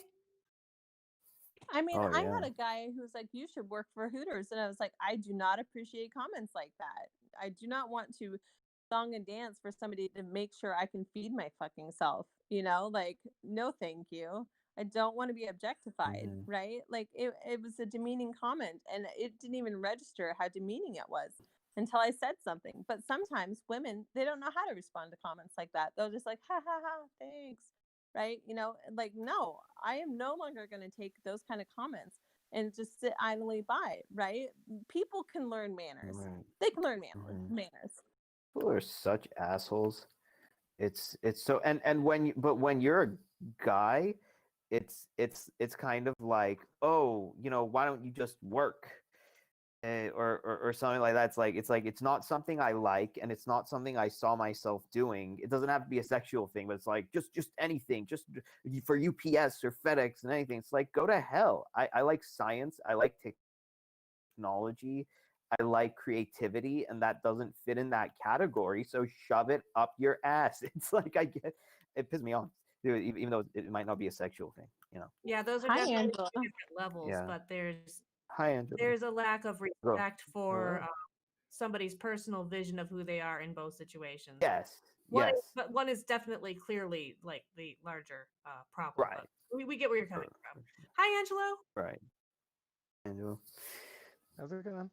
I mean, Oh I yeah. had a guy who was like, "You should work for Hooters," and I was like, "I do not appreciate comments like that. I do not want to song and dance for somebody to make sure I can feed my fucking self. You know, like, no, thank you. I don't want to be objectified, Hmm. right? Like, it was a demeaning comment, and it didn't even register how demeaning it was until I said something. But sometimes women, they don't know how to respond to comments like that. They'll just like, ha ha ha, thanks, right? You know, like, no, I am no longer going to take those kind of comments and just sit idly by, right? People can learn manners. Right. They can learn Hmm. manners. People are such assholes. It's so and when you but when you're a guy, it's kind of like, oh, why don't you just work? Or something like that. It's like it's not something I like, and it's not something I saw myself doing. It doesn't have to be a sexual thing, but it's like just anything, just for UPS or FedEx and anything. It's like, go to hell. I like science. I like technology. I like creativity, and that doesn't fit in that category. So shove it up your ass. It's like it pisses me off, dude, even though it might not be a sexual thing. Yeah, those are Hi, definitely Angela. different levels, Yeah. but Hi, Angela. there's a lack of Go. respect for Hello. somebody's personal vision of who they are in both situations. Yes. One is, Yes. but one is definitely clearly like the larger problem. Right. But we get where you're coming For from. sure. Hi, Angelo. Right. Angela. How's it going?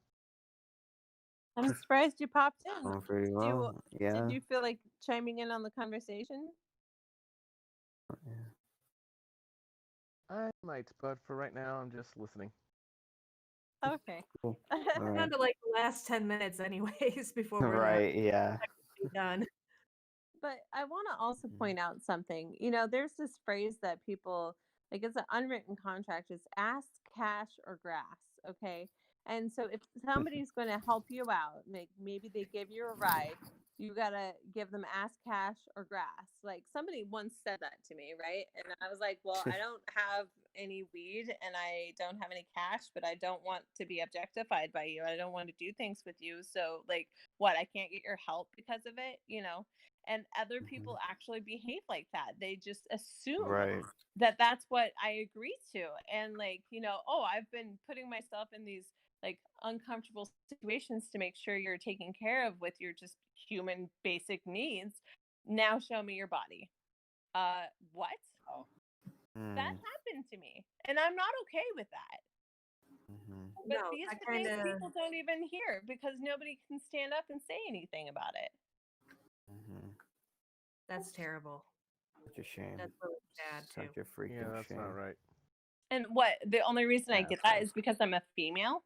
I'm surprised you popped in. Going pretty Did you, well. Yeah. did you feel like chiming in on the conversation? Yeah. I might, but for right now, I'm just listening. Okay. Cool. All We're right. down to like the last 10 minutes, anyways, before we're Right. Yeah. done. But I want to also Mhm. point out something. You know, there's this phrase that people like, it's an unwritten contract, it's ask, cash, or grass. Okay. And so if somebody's going to help you out, like maybe they give you a ride, you got to give them ask, cash, or grass. Like somebody once said that to me, right? And I was like, well, I don't have any weed and I don't have any cash, but I don't want to be objectified by you. I don't want to do things with you. So, like, what? I can't get your help because of it, you know? and other people actually behave like that. They just assume Right. that that's what I agree to. And like, oh, I've been putting myself in these like uncomfortable situations to make sure you're taken care of with your just human basic needs. Now show me your body. What? That Mm. happened to me. And I'm not okay with that. Mhm. But No, these I are things kind of people don't even hear because nobody can stand up and say anything about it. Mhm. that's terrible. Such a shame. That's really sad too. Such a freaking Yeah, that's shame. not right. And what the only reason I Yeah, get it's that not. is because I'm a female,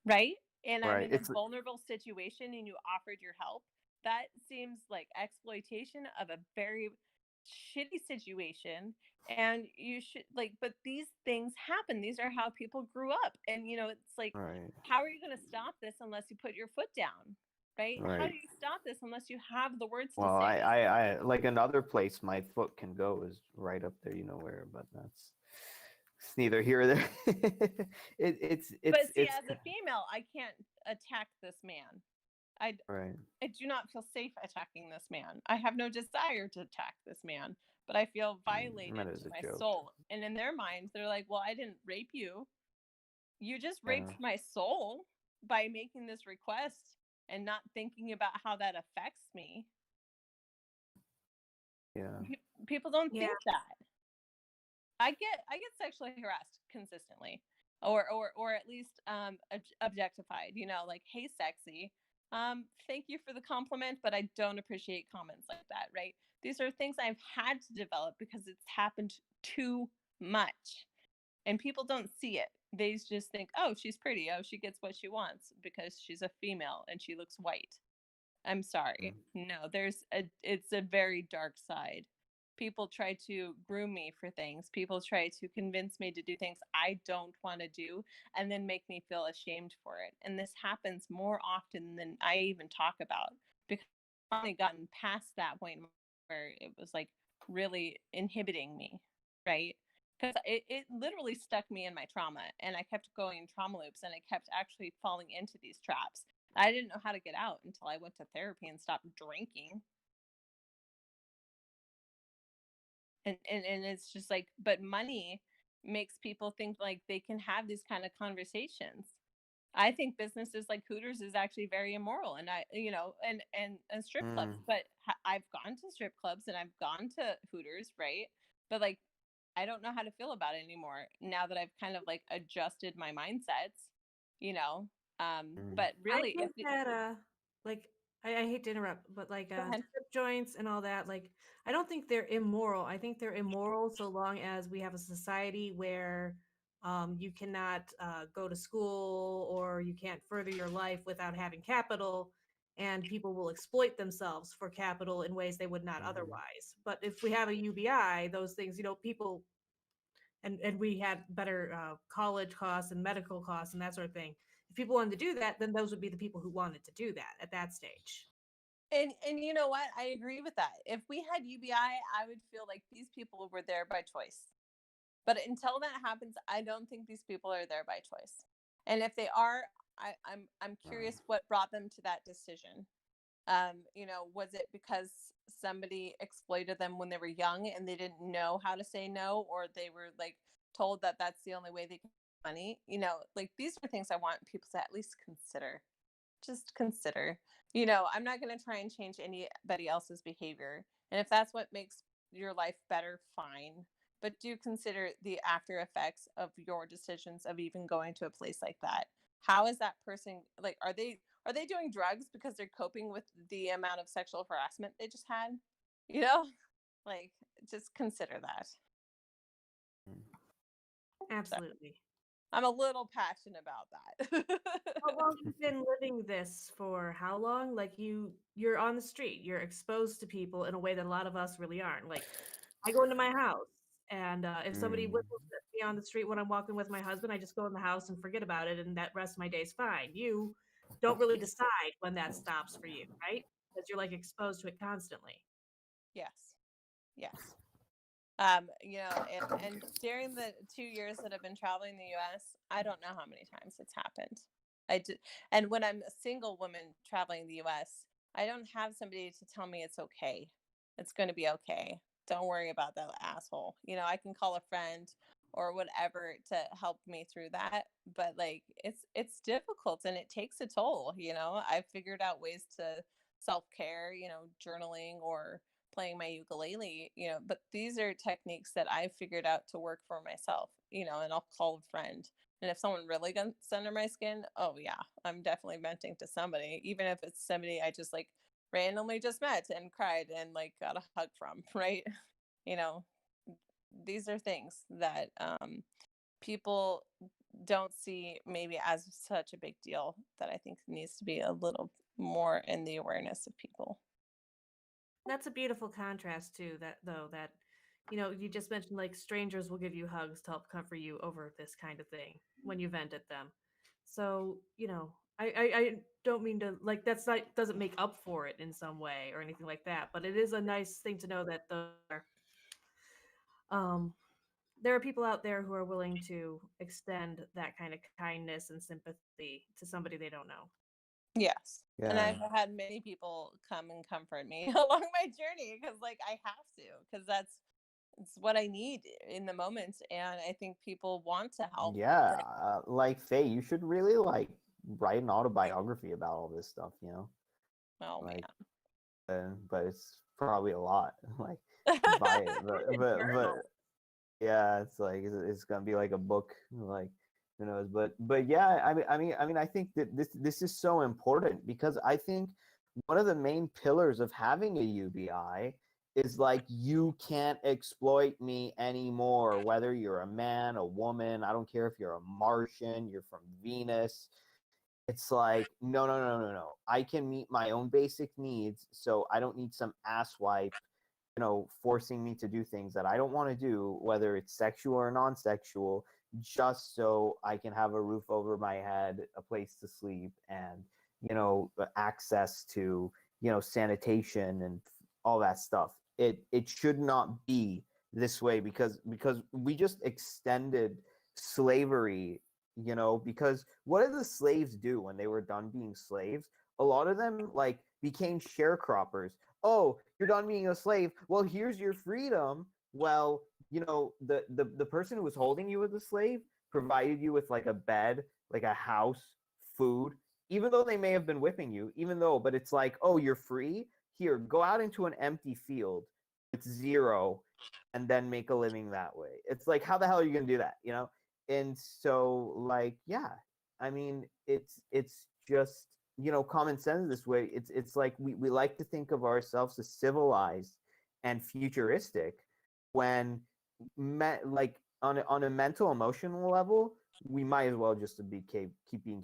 right? And I'm Right. in a It's vulnerable situation and you offered your help. That seems like exploitation of a very shitty situation. And you should like, but these things happen. These are how people grew up. And it's like, right. how are you going to stop this unless you put your foot down? Right? How Right. do you stop this unless you have the words to Well, say? I like another place my foot can go is right up there, you know where, but it's neither here or there. But see, It's as a female, I can't attack this man. right. I do not feel safe attacking this man. I have no desire to attack this man, but I feel violated That is to a my joke. soul. And in their minds, they're like, well, I didn't rape you. You just Yeah. raped my soul by making this request and not thinking about how that affects me. Yeah. People don't Yeah. think that. I get sexually harassed consistently, or at least objectified. Like, hey, sexy. Thank you for the compliment, but I don't appreciate comments like that. Right? These are things I've had to develop because it's happened too much, and people don't see it. They just think, oh, she's pretty. Oh, she gets what she wants because she's a female and she looks white. I'm sorry. No, it's a very dark side. People try to groom me for things. People try to convince me to do things I don't want to do and then make me feel ashamed for it. And this happens more often than I even talk about because I've finally gotten past that point where it was like really inhibiting me, right? Because it literally stuck me in my trauma and I kept going in trauma loops and I kept actually falling into these traps. I didn't know how to get out until I went to therapy and stopped drinking. And it's just like, but money makes people think like they can have these kind of conversations. I think businesses like Hooters is actually very immoral, and and strip clubs. But I've gone to strip clubs and I've gone to Hooters, right? But like, I don't know how to feel about it anymore now that I've kind of like adjusted my mindsets, But I really, think that like I hate to interrupt, but like go ahead. strip joints and all that, like I don't think they're immoral. I think they're immoral so long as we have a society where you cannot go to school or you can't further your life without having capital, and people will exploit themselves for capital in ways they would not otherwise. But if we have a UBI, those things, people and we had better college costs and medical costs and that sort of thing. If people wanted to do that, then those would be the people who wanted to do that at that stage. And you know what? I agree with that. If we had UBI, I would feel like these people were there by choice. But until that happens, I don't think these people are there by choice. And if they are, I'm curious what brought them to that decision. Was it because somebody exploited them when they were young and they didn't know how to say no, or they were like told that that's the only way they can make money? Like these are things I want people to at least consider. Just consider. I'm not going to try and change anybody else's behavior. And if that's what makes your life better, fine. But do consider the after effects of your decisions of even going to a place like that. How is that person like? Are they doing drugs because they're coping with the amount of sexual harassment they just had? Like just consider that. Absolutely. I'm a little passionate about that. Well, you've been living this for how long? Like you're on the street, you're exposed to people in a way that a lot of us really aren't. Like I go into my house, and if somebody whistles at me on the street when I'm walking with my husband, I just go in the house and forget about it, and that rest of my day's fine. You don't really decide when that stops for you, right? Because you're like exposed to it constantly. Yes. Yes. And during the 2 years that I've been traveling the US, I don't know how many times it's happened. I did, and when I'm a single woman traveling the US, I don't have somebody to tell me it's okay. It's going to be okay. Don't worry about that asshole. I can call a friend or whatever to help me through that, but like it's difficult and it takes a toll. I've figured out ways to self-care, journaling or playing my ukulele, but these are techniques that I've figured out to work for myself, and I'll call a friend. And if someone really gets under my skin, oh yeah, I'm definitely venting to somebody, even if it's somebody I just like randomly just met and cried and like got a hug from, right? You know, these are things that people don't see maybe as such a big deal that I think needs to be a little more in the awareness of people. That's a beautiful contrast too, that you just mentioned like strangers will give you hugs to help comfort you over this kind of thing when you vent at them. So, I don't mean to like that's not doesn't make up for it in some way or anything like that, but it is a nice thing to know that um there are people out there who are willing to extend that kind of kindness and sympathy to somebody they don't know. Yes. And Yeah. I've had many people come and comfort me along my journey because like I have to, because it's what I need in the moment. And I think people want to help. Yeah, like Faye, you should really like write an autobiography about all this stuff, Oh like, man. but it's probably a lot, like, buy it, Or a but journal. yeah, it's like it's gonna be like a book, like who knows, but yeah, I think that this is so important because I think one of the main pillars of having a UBI is like you can't exploit me anymore, whether you're a man, a woman, I don't care if you're a Martian, you're from Venus. It's like no, no, no, no, no. I can meet my own basic needs, so I don't need some asswipe forcing me to do things that I don't want to do, whether it's sexual or non-sexual, just so I can have a roof over my head, a place to sleep, and access to sanitation and all that stuff. It should not be this way because we just extended slavery. Because what did the slaves do when they were done being slaves? A lot of them like became sharecroppers. Oh, you're done being a slave. Well, here's your freedom. Well, the person who was holding you as a slave provided you with like a bed, like a house, food, even though they may have been whipping you, but it's like, oh, you're free. Here, go out into an empty field with zero and then make a living that way. It's like, how the hell are you gonna do that? And so like, yeah, I mean, it's just common sense this way. It's like we like to think of ourselves as civilized and futuristic when like on a mental emotional level we might as well just keep being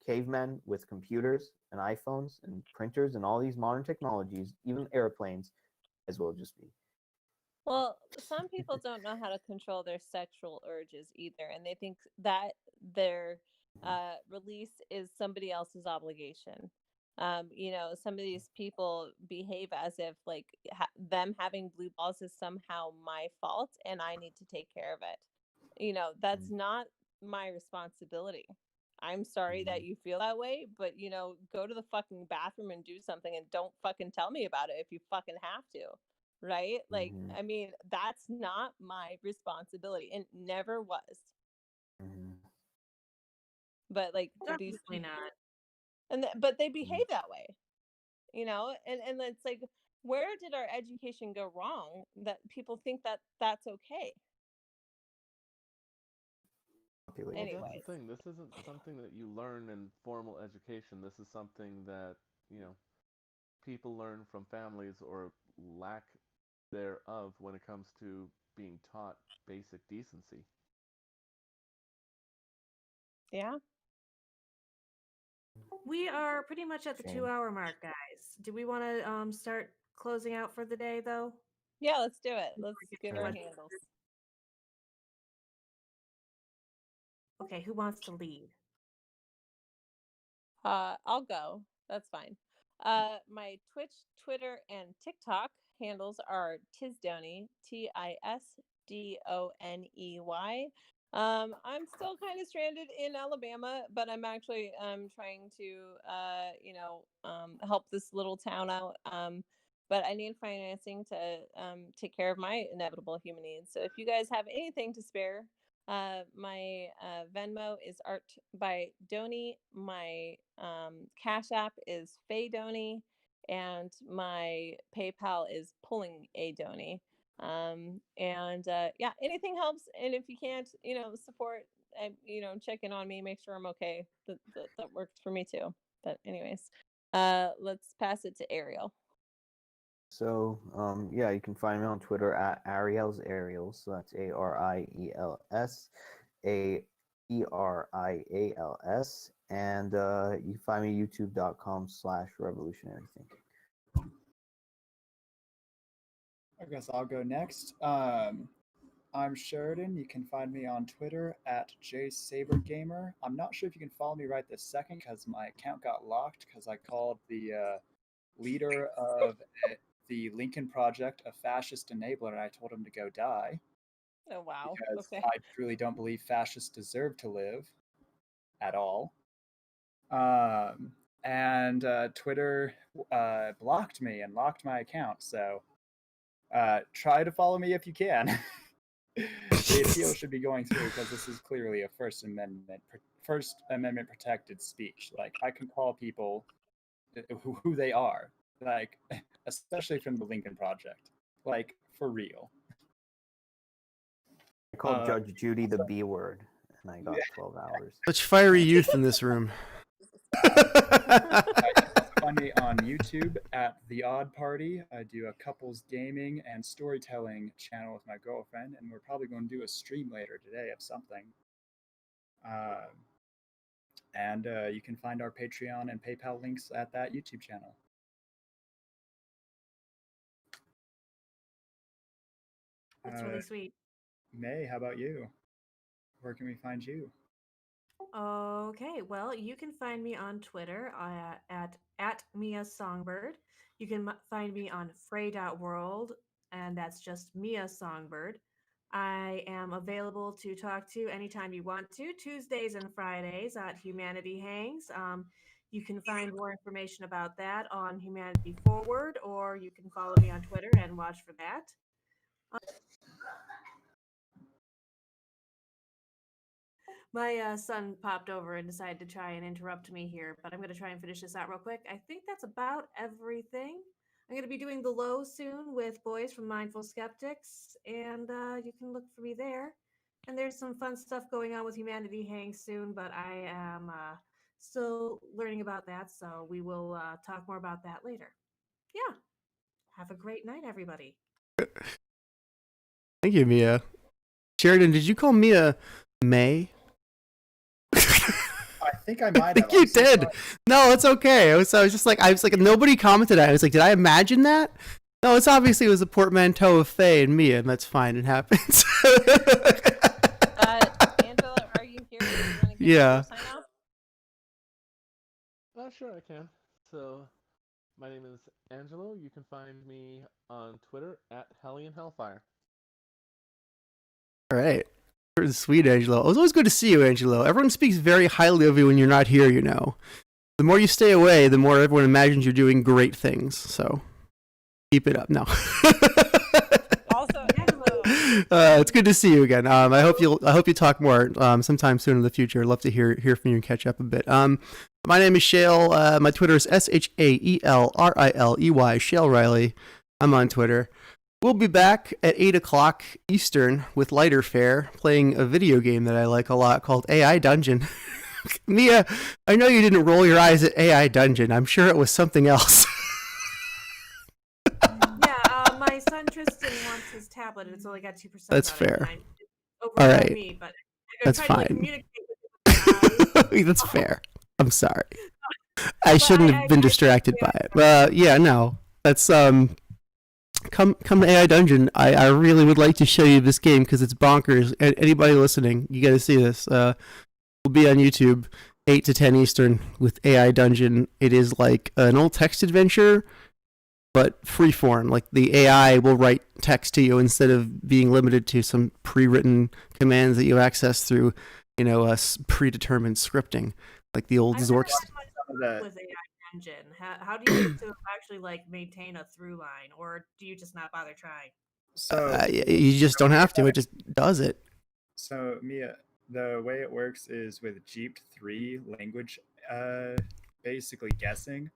cavemen with computers and iPhones and printers and all these modern technologies, even airplanes, as well just be. Well, some people don't know how to control their sexual urges either, and they think that their release is somebody else's obligation. Some of these people behave as if like them having blue balls is somehow my fault and I need to take care of it. That's not my responsibility. I'm sorry that you feel that way, but go to the fucking bathroom and do something and don't fucking tell me about it if you fucking have to. Right? Like, Mm-hmm. I mean, that's not my responsibility and never was. Mm-hmm. But like these Definitely not. but they behave that way, and it's like, where did our education go wrong that people think that that's okay? Well, that's the Anyways, thing. This isn't something that you learn in formal education. This is something that, you know, people learn from families or lack thereof when it comes to being taught basic decency. yeah. We are pretty much at the Shame. 2-hour mark, guys. Do we want to start closing out for the day, though? Yeah, let's do it. Before Let's it gets give too our much- handles. Okay, who wants to lead? I'll go. That's fine. My Twitch, Twitter, and TikTok handles are Tisdoney, TISDONEY. I'm still kind of stranded in Alabama, but I'm actually trying to help this little town out. But I need financing to take care of my inevitable human needs. So if you guys have anything to spare, my Venmo is Art by Doni. My Cash App is Faye Doni, and my PayPal is Pulling a Doni. Yeah, anything helps. And if you can't, support, check in on me, make sure I'm okay. That works for me too. But anyways, let's pass it to Ariel. So, yeah, you can find me on Twitter at Ariel's Ariels. So that's ARIELS and you can find me youtube.com/revolutionary thinking. I guess I'll go next. I'm Sheridan. You can find me on Twitter at JSaberGamer. I'm not sure if you can follow me right this second because my account got locked because I called the leader of the Lincoln Project a fascist enabler, and I told him to go die. Oh, wow. Because Okay. I truly don't believe fascists deserve to live at all. And Twitter blocked me and locked my account. So try to follow me if you can. The appeal should be going through because this is clearly a First Amendment protected speech. Like, I can call people who they are, like, especially from the Lincoln Project, like, for real. I called Judge Judy the B word, and I got 12 hours. Such fiery youth in this room. You can find me on YouTube at The Odd Party. I do a couples gaming and storytelling channel with my girlfriend, and we're probably going to do a stream later today of something. And you can find our Patreon and PayPal links at that YouTube channel. That's really sweet. May, how about you? Where can we find you? Okay, well, you can find me on Twitter at Mia Songbird. You can find me on Frey.world, and that's just Mia Songbird. I am available to talk to anytime you want to, Tuesdays and Fridays at Humanity Hangs. You can find more information about that on Humanity Forward, or you can follow me on Twitter and watch for that. My son popped over and decided to try and interrupt me here, but I'm going to try and finish this out real quick. I think that's about everything. I'm going to be doing the low soon with boys from Mindful Skeptics, and you can look for me there. And there's some fun stuff going on with Humanity Hangs soon, but I am still learning about that, so we will talk more about that later. Yeah. Have a great night, everybody. Thank you, Mia. Sheridan, did you call Mia May? I think I might have. You did. Sorry. No, it's okay. I was just like, nobody commented on it. I was like, did I imagine that? No, it was a portmanteau of Faye and Mia, and that's fine. It happens. Angela, are you here? Yeah. Sure, I can. So, my name is Angelo. You can find me on Twitter at Hellion Hellfire. All right. Sweet, Angelo. It was always good to see you, Angelo. Everyone speaks very highly of you when you're not here, you know. The more you stay away, the more everyone imagines you're doing great things. So, keep it up. No. Also, Angelo. It's good to see you again. I hope you talk more sometime soon in the future. I'd love to hear from you and catch up a bit. My name is Shale. My Twitter is ShaelRiley. Shale Riley. I'm on Twitter. We'll be back at 8 o'clock Eastern with Lighter Fare, playing a video game that I like a lot called AI Dungeon. Mia, I know you didn't roll your eyes at AI Dungeon. I'm sure it was something else. Yeah, my son Tristan wants his tablet, and it's only got 2%. That's fair. All right. Me, but that's fine. That's fair. I'm sorry. I shouldn't have been distracted by it. Yeah, no. That's Come to AI Dungeon. I really would like to show you this game because it's bonkers. Anybody listening, you got to see this. We'll be on YouTube 8 to 10 Eastern with AI Dungeon. It is like an old text adventure but freeform. Like the AI will write text to you instead of being limited to some pre-written commands that you access through, predetermined scripting, like the old I've Zork. Some of the with AI engine. How do you get to actually like maintain a through line, or do you just not bother trying? so You just don't have to. It just does it. So Mia, the way it works is with Jeep 3 language, basically guessing.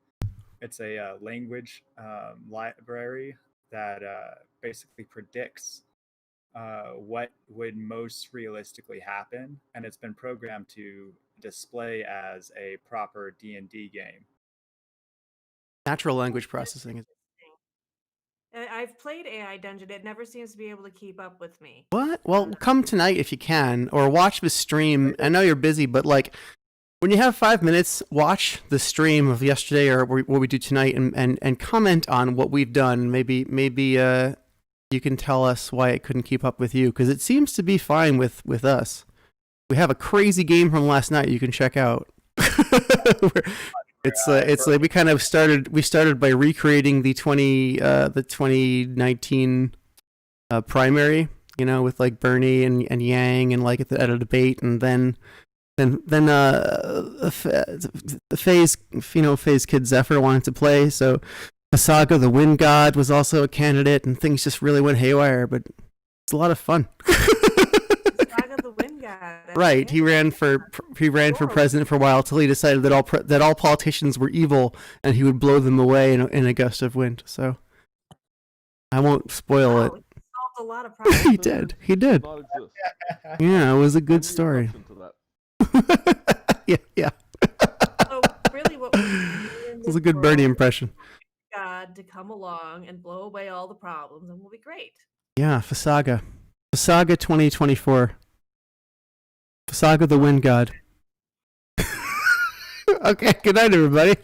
It's a language library that basically predicts what would most realistically happen, and it's been programmed to display as a proper D&D game. Natural language processing is I've played AI Dungeon. It never seems to be able to keep up with me. what? Well, come tonight if you can, or watch the stream. I know you're busy, but like when you have 5 minutes, watch the stream of yesterday or what we do tonight, and comment on what we've done. Maybe you can tell us why it couldn't keep up with you, because it seems to be fine with us. We have a crazy game from last night you can check out. It's like we started by recreating the 2019 primary, with like Bernie and Yang and like at a debate, and then Faye's kid Zephyr wanted to play, so Fasaga the Wind God was also a candidate, and things just really went haywire, but it's a lot of fun. Saga the Wind God. Right, he ran for president for a while till he decided that all politicians were evil and he would blow them away in a gust of wind. So I won't spoil it. He solved a lot of problems. He did. Does not exist. Yeah, it was a good I'm the story. exception to that. Yeah. So really, what It was a good Bernie impression. God to come along and blow away all the problems, and we'll be great. Yeah, Fasaga 2024. Fasaga the Wind God. Okay, good night, everybody.